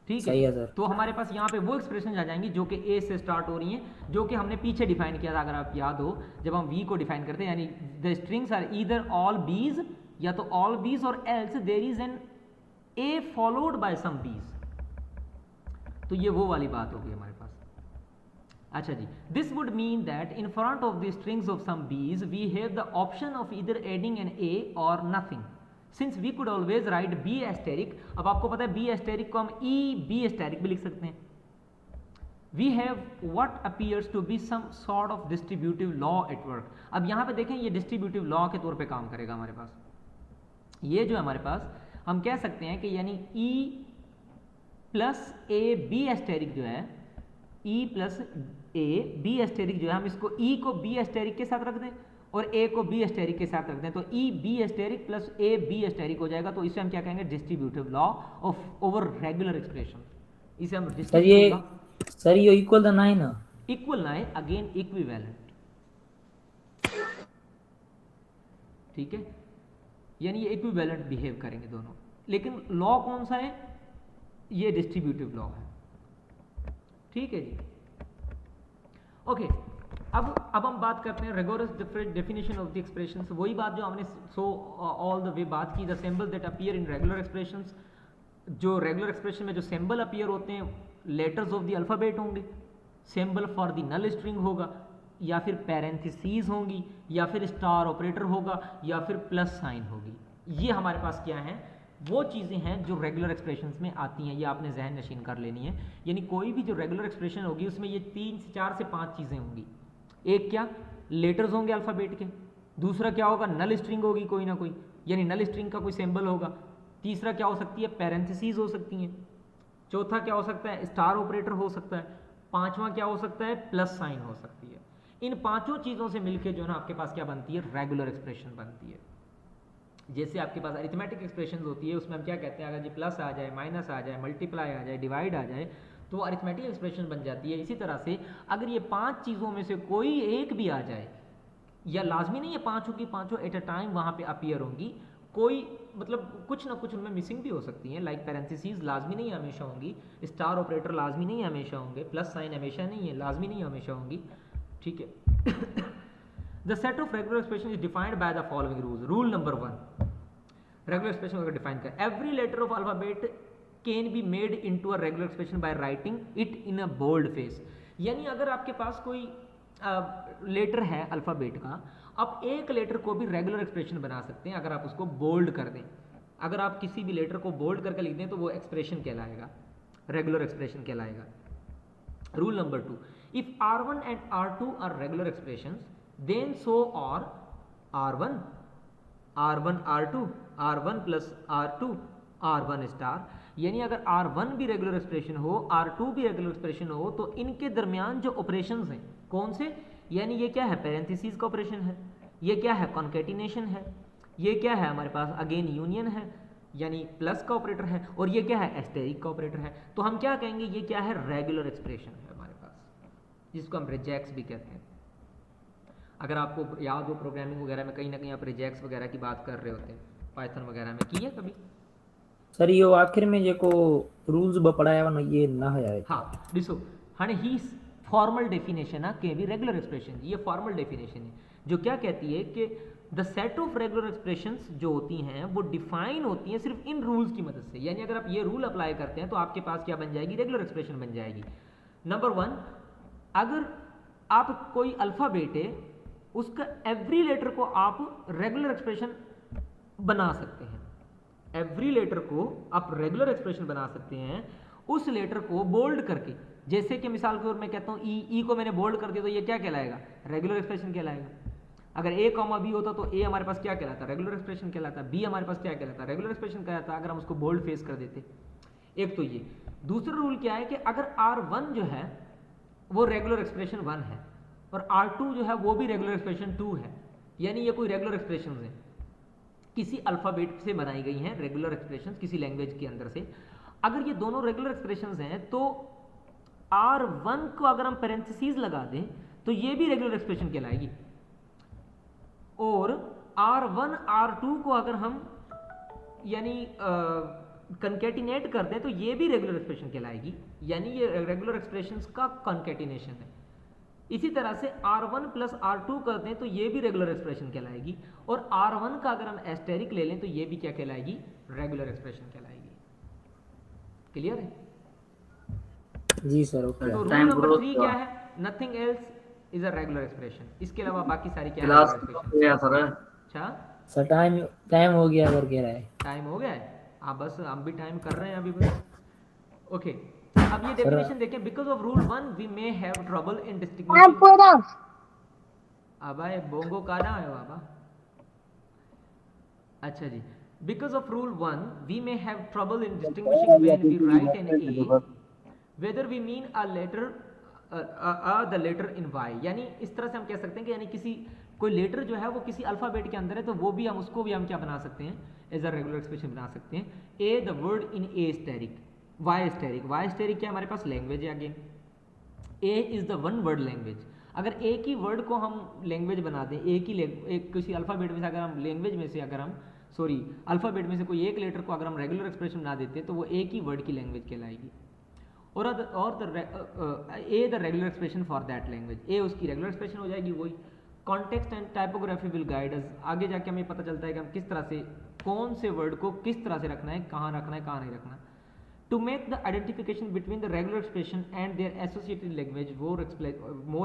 ठीक सही है सर। तो हमारे पास यहाँ पे वो एक्सप्रेशन आ जाएंगी जो कि ए से स्टार्ट हो रही हैं, जो कि हमने पीछे डिफाइन किया था। अगर आप याद हो जब हम वी को डिफाइन करते हैं, यानी the strings are either all b's, या तो all b's or else there is an a followed by some b's. तो ये वो वाली बात होगी हमारे पास। अच्छा जी, this would mean that in front of the strings of some b's we have the option of either adding an ए और nothing, since we could always write b asterisk. अब आपको पता है बी एस्टेरिक को हम ई बी एस्टेरिक भी लिख सकते हैं। We have what appears to be some sort of distributive law at work. अब यहाँ पे देखें ये डिस्ट्रीब्यूटिव लॉ के तौर पे काम करेगा हमारे पास। ये जो है हमारे पास हम कह सकते हैं कि यानी E plus A B asterisk जो है, E plus A B asterisk जो है, हम इसको ई को बी एस्टेरिक के साथ रख दें और ए को बी एस्टेरिक के साथ रख दें, तो E B asterisk plus A B asterisk हो जाएगा। तो इसे हम क्या कहेंगे? Distributive law of over regular expression. इसे हम सर ये इक्वल तो ना है ना? इक्वल ना है, अगेन इक्विवेलेंट, ठीक है, यानी ये इक्विवेलेंट बिहेव करेंगे दोनों। लेकिन लॉ कौन सा है? ये डिस्ट्रीब्यूटिव लॉ है, ठीक है जी। ओके, अब हम बात करते हैं rigorous definition of the expressions. वही बात जो हमने ऑल द वे बात की, the symbol that appear in regular expressions. जो रेगुलर एक्सप्रेशन में जो सिंबल अपीयर होते हैं लेटर्स ऑफ द अल्फाबेट होंगे, symbol for the null string होगा, या फिर पैरेंथेसिस होंगी, या फिर स्टार ऑपरेटर होगा, या फिर प्लस साइन होगी। ये हमारे पास क्या है? वो चीज़ें हैं जो रेगुलर एक्सप्रेशंस में आती हैं। ये आपने जहन नशीन कर लेनी है। यानी कोई भी जो रेगुलर एक्सप्रेशन होगी उसमें ये 3 से 4 से 5 चीज़ें होंगी। एक क्या? लेटर्स होंगे अल्फ़ाबेट के। दूसरा क्या होगा? नल स्ट्रिंग होगी कोई ना कोई, यानी नल स्ट्रिंग का कोई सिंबल होगा। तीसरा क्या हो सकती है? पैरेंथेसिस हो सकती हैं। चौथा क्या हो सकता है? स्टार ऑपरेटर हो सकता है। पाँचवा क्या हो सकता है? प्लस साइन हो सकती है। इन पाँचों चीज़ों से मिलकर जो है ना आपके पास क्या बनती है? रेगुलर एक्सप्रेशन बनती है। जैसे आपके पास अरिथमेटिक एक्सप्रेशंस होती है, उसमें हम क्या कहते हैं? अगर जी प्लस आ जाए, माइनस आ जाए, मल्टीप्लाई आ जाए, डिवाइड आ जाए, तो वो अरिथमेटिक एक्सप्रेशन बन जाती है। इसी तरह से अगर ये 5 चीज़ों में से कोई एक भी आ जाए, या लाजमी नहीं है पाँचों की पाँचों एट अ टाइम वहाँ पे अपीयर होंगी, कोई मतलब कुछ ना कुछ उनमें मिसिंग भी हो सकती हैं। लाइक पैरेंथेसिस लाजमी नहीं हमेशा होंगी, स्टार ऑपरेटर लाजमी नहीं हमेशा होंगे, प्लस साइन हमेशा नहीं है, लाजमी नहीं हमेशा होंगी, ठीक है। The set of regular expression is defined by the following rules. Rule number 1, regular expression अगर डिफाइन कर, every letter of alphabet can be made into a regular expression by writing it in a bold face. यानी अगर आपके पास कोई letter है alphabet का, आप एक लेटर को भी रेगुलर एक्सप्रेशन बना सकते हैं अगर आप उसको बोल्ड कर दें। अगर आप किसी भी लेटर को बोल्ड करके लिख दें तो वो एक्सप्रेशन कहलाएगा, रेगुलर एक्सप्रेशन कहलाएगा। Rule number 2, if R1 and R2 are regular expressions, then so are R1, R1 R2, R1 plus R2, R1 star. यानी अगर R1 भी रेगुलर एक्सप्रेशन हो, R2 भी रेगुलर एक्सप्रेशन हो, तो इनके दरमियान जो ऑपरेशंस हैं कौन से? यानी ये क्या है? पैरेंथेसिस का ऑपरेशन है, ये क्या है? कॉन्केटिनेशन है, ये क्या है? हमारे पास अगेन यूनियन है, यानी प्लस का ऑपरेटर है, और ये क्या है? एस्टेरिक का ऑपरेटर है। तो हम क्या कहेंगे? ये क्या है? रेगुलर एक्सप्रेशन है हमारे पास, जिसको हम रिजेक्ट्स भी कहते हैं। अगर आपको याद हो प्रोग्रामिंग वगैरह में कहीं ना कहीं आप रिजेक्ट्स वगैरह की बात कर रहे होते हैं, पाइथन वगैरह में की है कभी? सर यो आखिर में जेको रूल्स ब पढ़ाया वन ये ना है। हाँ ॾिसो हाणे ही फॉर्मल डेफिनेशन आहे कंहिं बि रेगुलर एक्सप्रेशन जी। ये फॉर्मल डेफिनेशन है जो क्या कहती है कि the set of regular expressions जो होती हैं वो डिफाइन होती हैं सिर्फ इन रूल्स की मदद से, यानी अगर आप ये रूल अप्लाई करते हैं तो आपके पास क्या बन जाएगी, रेगुलर एक्सप्रेशन बन जाएगी। नंबर 1, अगर आप कोई अल्फ़ाबेट है उसका एवरी लेटर को आप रेगुलर एक्सप्रेशन बना सकते हैं, एवरी लेटर को आप रेगुलर एक्सप्रेशन बना सकते हैं उस लेटर को बोल्ड करके। जैसे कि मिसाल के तौर मैं कहता हूँ ई को मैंने बोल्ड कर दिया तो ये क्या कहलाएगा, रेगुलर एक्सप्रेशन कहलाएगा। अगर ए कॉमा बी होता तो ए हमारे पास क्या कहलाता, रेगुलर एक्सप्रेशन कहलाता, बी हमारे पास क्या कहलाता, रेगुलर एक्सप्रेशन कहलाता अगर हम उसको बोल्ड फेस कर देते। एक तो ये। दूसरा रूल क्या है कि अगर R1 जो है वो रेगुलर एक्सप्रेशन 1 है और R2 जो है वो भी रेगुलर एक्सप्रेशन 2 है, यानी ये कोई रेगुलर एक्सप्रेशन है किसी अल्फ़ाबेट से बनाई गई हैं, रेगुलर एक्सप्रेशन किसी लैंग्वेज के अंदर से। अगर ये दोनों रेगुलर एक्सप्रेशंस हैं तो R1 को अगर हम पैरेंथेसिस लगा दें तो ये भी रेगुलर एक्सप्रेशन कहलाएगी, और R1 R2 को अगर हम यानी कंकेटिनेट कर दें तो ये भी रेगुलर एक्सप्रेशन कहलाएगी, यानी ये रेगुलर एक्सप्रेशंस का कंकेटिनेशन है। इसी तरह से R1 प्लस R2 कर दें तो ये भी रेगुलर एक्सप्रेशन कहलाएगी, और R1 का अगर हम एस्टेरिक ले लें तो ये भी क्या कहलाएगी, रेगुलर एक्सप्रेशन कहलाएगी। क्लियर है? जी सर, ओके। तो रूल नंबर 3 क्या है, nothing else is a regular expression. इसके अलावा बाकी सारी क्या क्लास है या सर? अच्छा सर टाइम हो गया अगर कह रहा है। टाइम हो गया है, आप बस हम भी टाइम कर रहे हैं अभी बस। ओके, अब ये डेफिनेशन देखें, because of rule 1 we may have trouble in distinguishing. अब आए बोंगो का ना आयो बाबा। अच्छा जी, because of rule 1 we may have trouble in distinguishing when we write an a whether we mean a letter the letter in y, यानी इस तरह से हम कह सकते हैं कि यानी किसी कोई लेटर जो है वो किसी अल्फ़ाबेट के अंदर है तो वो भी हम उसको भी हम क्या बना सकते हैं, एज अ रेगुलर एक्सप्रेशन बना सकते हैं। A the word in a asterisk, y asterisk, y asterisk क्या हमारे पास लैंग्वेज है again. A is the one word language. अगर एक ही वर्ड को हम लैंग्वेज बना दें, एक किसी अल्फ़ाबेट में से अगर हम लैंग्वेज में से अगर हम अल्फ़ाबेट में से कोई एक लेटर को अगर हम रेगुलर एक्सप्रेशन बना देते हैं तो वो एक ही वर्ड की लैंग्वेज कहलाएगी, और a the regular expression for that language. ए उसकी रेगुलर एक्सप्रेशन हो जाएगी वही। Context and typography will guide us, आगे जाके हमें पता चलता है कि हम किस तरह से कौन से वर्ड को किस तरह से रखना है, कहाँ रखना है, कहाँ नहीं रखना। To make the identification between the regular expression and their associated language more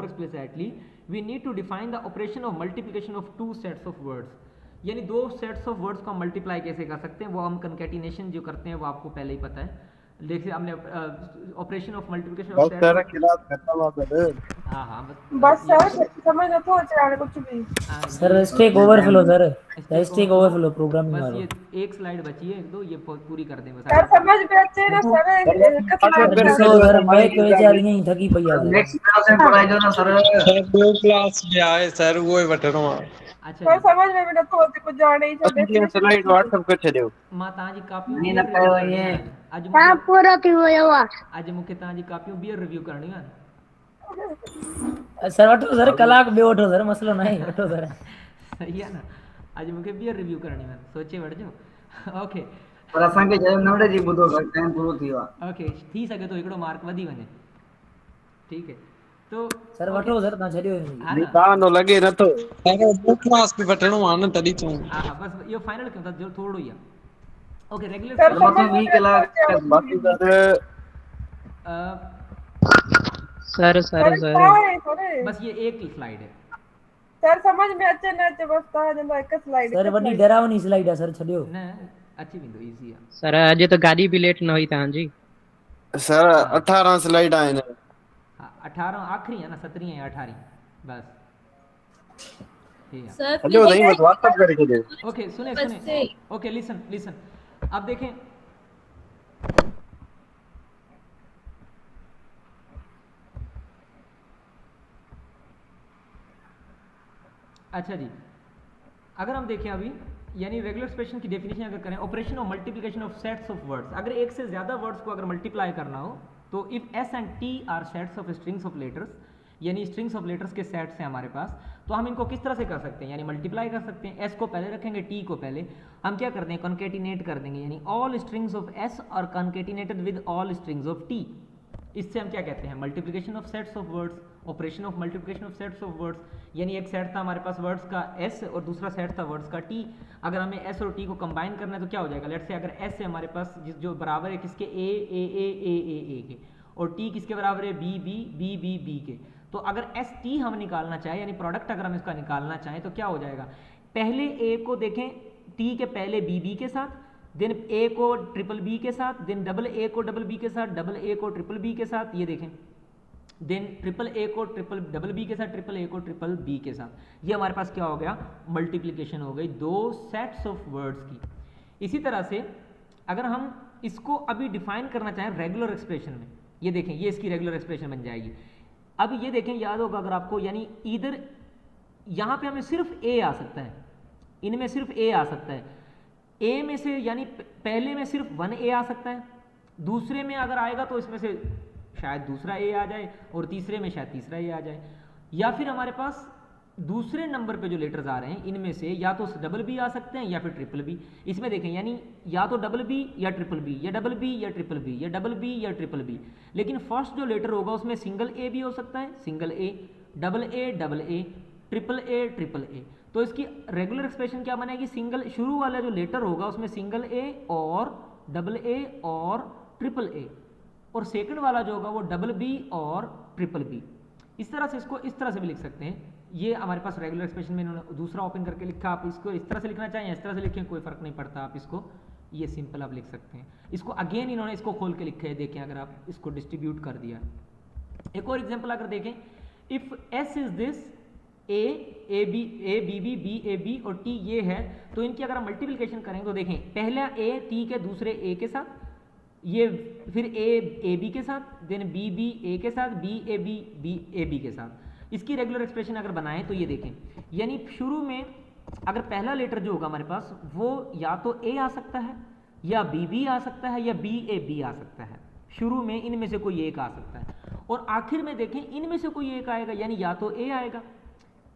explicitly we need to define the operation of multiplication of 2 sets of words, यानी 2 सेट्स ऑफ वर्ड्स को हम मल्टीप्लाई कैसे कर सकते हैं, वो हम कंकैटिनेशन जो करते हैं वो आपको पहले ही पता है। देखिए हमने operation of multiplication of sets. सारा क्लास खत्म हो गया। हाँ बस सर समझ न तो अचानक कुछ भी। Sir stack overflow, sir stack overflow programming बस वाला। ये एक स्लाइड बची है, एक दो ये पूरी कर दें बस। सर समझ में अच्छे ना सर सर मैं तो बेचारी नहीं थकी पई आ। नेक्स्ट क्लास में पढ़ाई जो ना सर, दो क्लास में आए सर वो ही बटनो। अच्छा सर समझ में न तो कुछ जाने ही ये स्लाइड व्हाट्सएप कर छडियो। मां ताजी कापियूं नहीं ना कयो ये आज हां पूरा थी वियो आहे। आज मूंखे ताजी कापियूं बियर रिव्यू करणी आहे। सर वठो सर कलाक ॿियो वठो सर, मसलो न आहे, वठो सर। सही आहे न, आज मूंखे बियर रिव्यू करणी आहे, सोचे वठजो। ओके, पर असांखे जय नवड़े जी ॿुधो टाइम पूरो थी वियो आहे। ओके, थी सघे तो हिकिड़ो मार्क वधी वञे, ठीक है। तो सर वठो सर, तव्हां छॾियो हा न, दानो लगे न तो अरे दो क्लास में बटनो आने तड़ी तो हा बस इहो फाइनल कयूं था, जो थोड़ो ही आहे। ओके, रेगुलर सर मथो 20 कलाक बाकी सर सर बस ये एक स्लाइड है। सर समझ में अचे न अचे बस तव्हां जंदा हिकु स्लाइड। सर वॾी डरावनी स्लाइड आहे सर, छॾियो। न अची वेंदो, इजी आहे। सर अॼु त गाॾी बि लेट न हुई तव्हांजी। सर 18 स्लाइड आए न। हाँ 18 आखिरी है ना, 17 या 18 बस। ठीक है, सर हेलो नहीं बस व्हाट्सएप करके दे। ओके सुने ओके लिसन अब देखें। अच्छा जी, अगर हम देखें अभी यानी रेगुलर एक्सप्रेशन की डेफिनेशन अगर करें, operation of multiplication of sets of words, अगर एक से ज़्यादा वर्ड्स को अगर मल्टीप्लाई करना हो तो if S and T R sets of strings of letters, यानी स्ट्रिंग्स ऑफ लेटर्स के सेट्स हैं हमारे पास, तो हम इनको किस तरह से कर सकते हैं, यानी मल्टीप्लाई कर सकते हैं। एस को पहले रखेंगे, टी को पहले, हम क्या करते हैं कॉन्केटिनेट कर देंगे, यानी all strings of S are concatenated with all strings of T. इससे हम क्या कहते हैं, multiplication of sets of words, operation of multiplication of sets of words. यानी एक सेट था हमारे पास वर्ड्स का एस और दूसरा सेट था वर्ड्स का टी। अगर हमें एस और टी को कंबाइन करना है तो क्या हो जाएगा, लेट्स से अगर एस है हमारे पास जो बराबर है किसके, ए के, और टी किसके बराबर है, बी के। तो अगर एस टी हम निकालना चाहें, यानी प्रोडक्ट अगर हम इसका निकालना चाहें तो क्या हो जाएगा, पहले ए को देखें टी के पहले बी के साथ, देन ए को ट्रिपल बी के साथ, देन डबल ए को डबल बी के साथ, डबल ए को ट्रिपल बी के साथ, ये देखें, देन ट्रिपल ए को ट्रिपल डबल बी के साथ, ट्रिपल ए को ट्रिपल बी के साथ। ये हमारे पास क्या हो गया, मल्टीप्लिकेशन हो गई दो सेट्स ऑफ वर्ड्स की। इसी तरह से अगर हम इसको अभी डिफाइन करना चाहें रेगुलर एक्सप्रेशन में, ये देखें ये इसकी रेगुलर एक्सप्रेशन बन जाएगी। अब ये देखें, याद होगा अगर आपको, यानी इधर यहाँ पे हमें सिर्फ ए आ सकता है, इनमें सिर्फ ए आ सकता है, ए में से यानी पहले में सिर्फ 1 ए आ सकता है, दूसरे में अगर आएगा तो इसमें से शायद दूसरा ए आ जाए और तीसरे में शायद तीसरा ए आ जाए, या फिर हमारे पास दूसरे नंबर पे जो लेटर्स आ रहे हैं इनमें से या तो डबल बी आ सकते हैं या फिर ट्रिपल बी। इसमें देखें यानी या तो डबल बी या ट्रिपल बी, या डबल बी या ट्रिपल बी, या डबल बी या ट्रिपल बी। लेकिन फर्स्ट जो लेटर होगा उसमें सिंगल ए भी हो सकता है, single A, double A, triple A. तो इसकी रेगुलर एक्सप्रेशन क्या बनेगी, सिंगल शुरू वाला जो लेटर होगा उसमें सिंगल ए और डबल ए और ट्रिपल ए, और सेकंड वाला जो होगा वो डबल बी और ट्रिपल बी। इस तरह से इसको इस तरह से भी लिख सकते हैं। ये हमारे पास रेगुलर एक्सप्रेशन में इन्होंने दूसरा ओपन करके लिखा, आप इसको इस तरह से लिखना चाहें इस तरह से लिखें, कोई फर्क नहीं पड़ता, आप इसको ये सिंपल आप लिख सकते हैं। इसको अगेन इन्होंने इसको खोल के लिखा है, देखें अगर आप इसको डिस्ट्रीब्यूट कर दिया। एक और एग्जाम्पल अगर देखें, if S is this A B B और टी ये है, तो इनकी अगर हम मल्टीप्लिकेशन करेंगे तो देखें पहला ए टी के दूसरे ए के साथ, ये फिर ए बी के साथ, देन बी ए के साथ, बी ए बी के साथ। इसकी रेगुलर एक्सप्रेशन अगर बनाएं तो ये देखें, यानी शुरू में अगर पहला लेटर जो होगा हमारे पास वो या तो ए आ सकता है या बी आ सकता है या बी आ सकता है, शुरू में इनमें से कोई एक आ सकता है, और आखिर में देखें इनमें से कोई एक आएगा, यानी या तो ए आएगा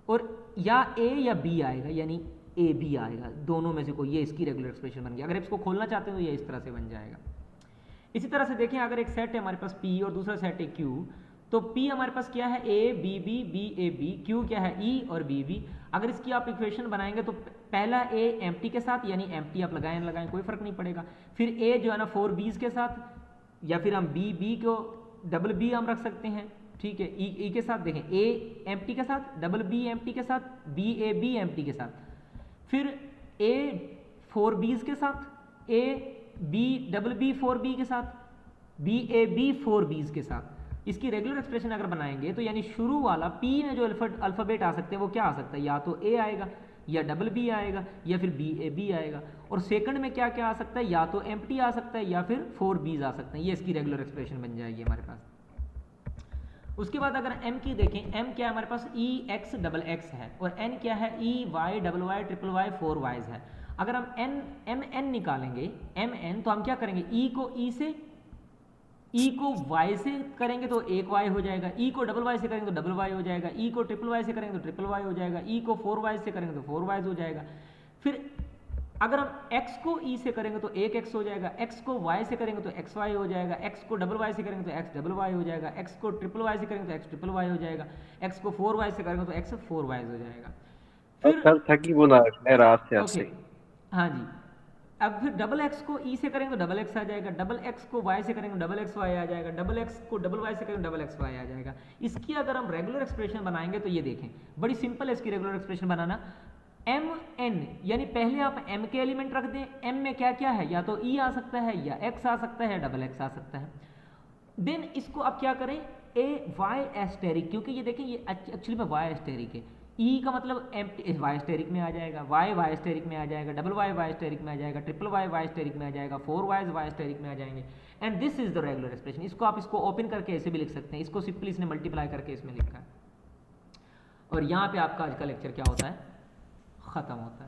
और या ए या बी आएगा, यानी ए बी आएगा, दोनों में से कोई। ये इसकी रेगुलर एक्सप्रेशन बन गया। अगर इसको खोलना चाहते हैं तो ये इस तरह से बन जाएगा। इसी तरह से देखें, अगर एक सेट है हमारे पास P और दूसरा सेट है Q, तो P हमारे पास क्या है, A B A B, Q क्या है, E और B B। अगर इसकी आप इक्वेशन बनाएंगे तो पहला A एम्प्टी के साथ, यानी एम्प्टी आप लगाएं कोई फर्क नहीं पड़ेगा, फिर A जो है ना 4 B's के साथ, या फिर हम B को डबल B हम रख सकते हैं, ठीक है, E के साथ। देखें A एम्प्टी के साथ, डबल B एम्प्टी के साथ, B एम्प्टी के साथ, फिर A 4 B's के साथ, A डबल B 4 B के साथ, B 4 B's के साथ। इसकी रेगुलर एक्सप्रेशन अगर बनाएंगे तो यानी शुरू वाला P में जो अल्फ़ाबेट आ सकते हैं वो क्या आ सकता है, या तो A आएगा या डबल B आएगा या फिर B आएगा, और सेकंड में क्या क्या आ सकता है, या तो एम्प्टी आ सकता है या फिर 4 B's आ सकते हैं। ये इसकी रेगुलर एक्सप्रेशन बन जाएगी हमारे पास। उसके बाद अगर M की देखें, M क्या है हमारे पास, EX है, और N क्या है, EY ट्रिपल Y 4 Y's है। अगर हम MN निकालेंगे, MN, तो हम क्या करेंगे, E को Y से करेंगे तो एक Y हो जाएगा, E को डबल Y से करेंगे तो डबल Y हो जाएगा, E को ट्रिपल Y से करेंगे तो ट्रिपल Y हो जाएगा, E को 4 Y से करेंगे तो 4 Y's हो जाएगा। फिर अगर हम X को E से करेंगे तो एक X हो जाएगा, X को Y से करेंगे तो XY हो जाएगा, X को डबल Y से करेंगे तो X डबल Y हो जाएगा, X को ट्रिपल Y से करेंगे तो X ट्रिपल Y हो जाएगा, X को 4 Y से करेंगे तो X 4 Y's हो जाएगा। फिर थकी बोला है रात से आपसे। हाँ जी, अब फिर डबल एक्स को ई से करेंगे तो डबल एक्स आ जाएगा, डबल एक्स को वाई से करेंगे तो डबल एक्स वाई आ जाएगा, डबल एक्स को डबल वाई से करेंगे डबल एक्स वाई आ जाएगा। इसकी अगर हम रेगुलर एक्सप्रेशन बनाएंगे तो ये देखें, बड़ी सिंपल है इसकी रेगुलर एक्सप्रेशन बनाना। एम एन, यानी पहले आप एम के एलिमेंट रख दें, एम में क्या क्या है, या तो ई आ सकता है या एक्स आ सकता है, डबल एक्स आ सकता है। देन इसको आप क्या करें, ए वाई एस्टेरिक, क्योंकि ये देखें ये एक्चुअली में वाई एस्टेरिक है, ई का मतलब वाई एस्टेरिक में आ जाएगा, वाई एस्टेरिक में आ जाएगा, डबल वाई एस्टेरिक में आ जाएगा, ट्रिपल वाई एस्टेरिक में आ जाएगा, 4 वाई एस्टेरिक में आ जाएंगे। And this is the regular expression. इसको आप इसको ओपन करके ऐसे भी लिख सकते हैं, इसको सिंपली इसने मल्टीप्लाई करके इसमें लिखा है। और यहाँ पे आपका आज का लेक्चर क्या होता है, खत्म होता है।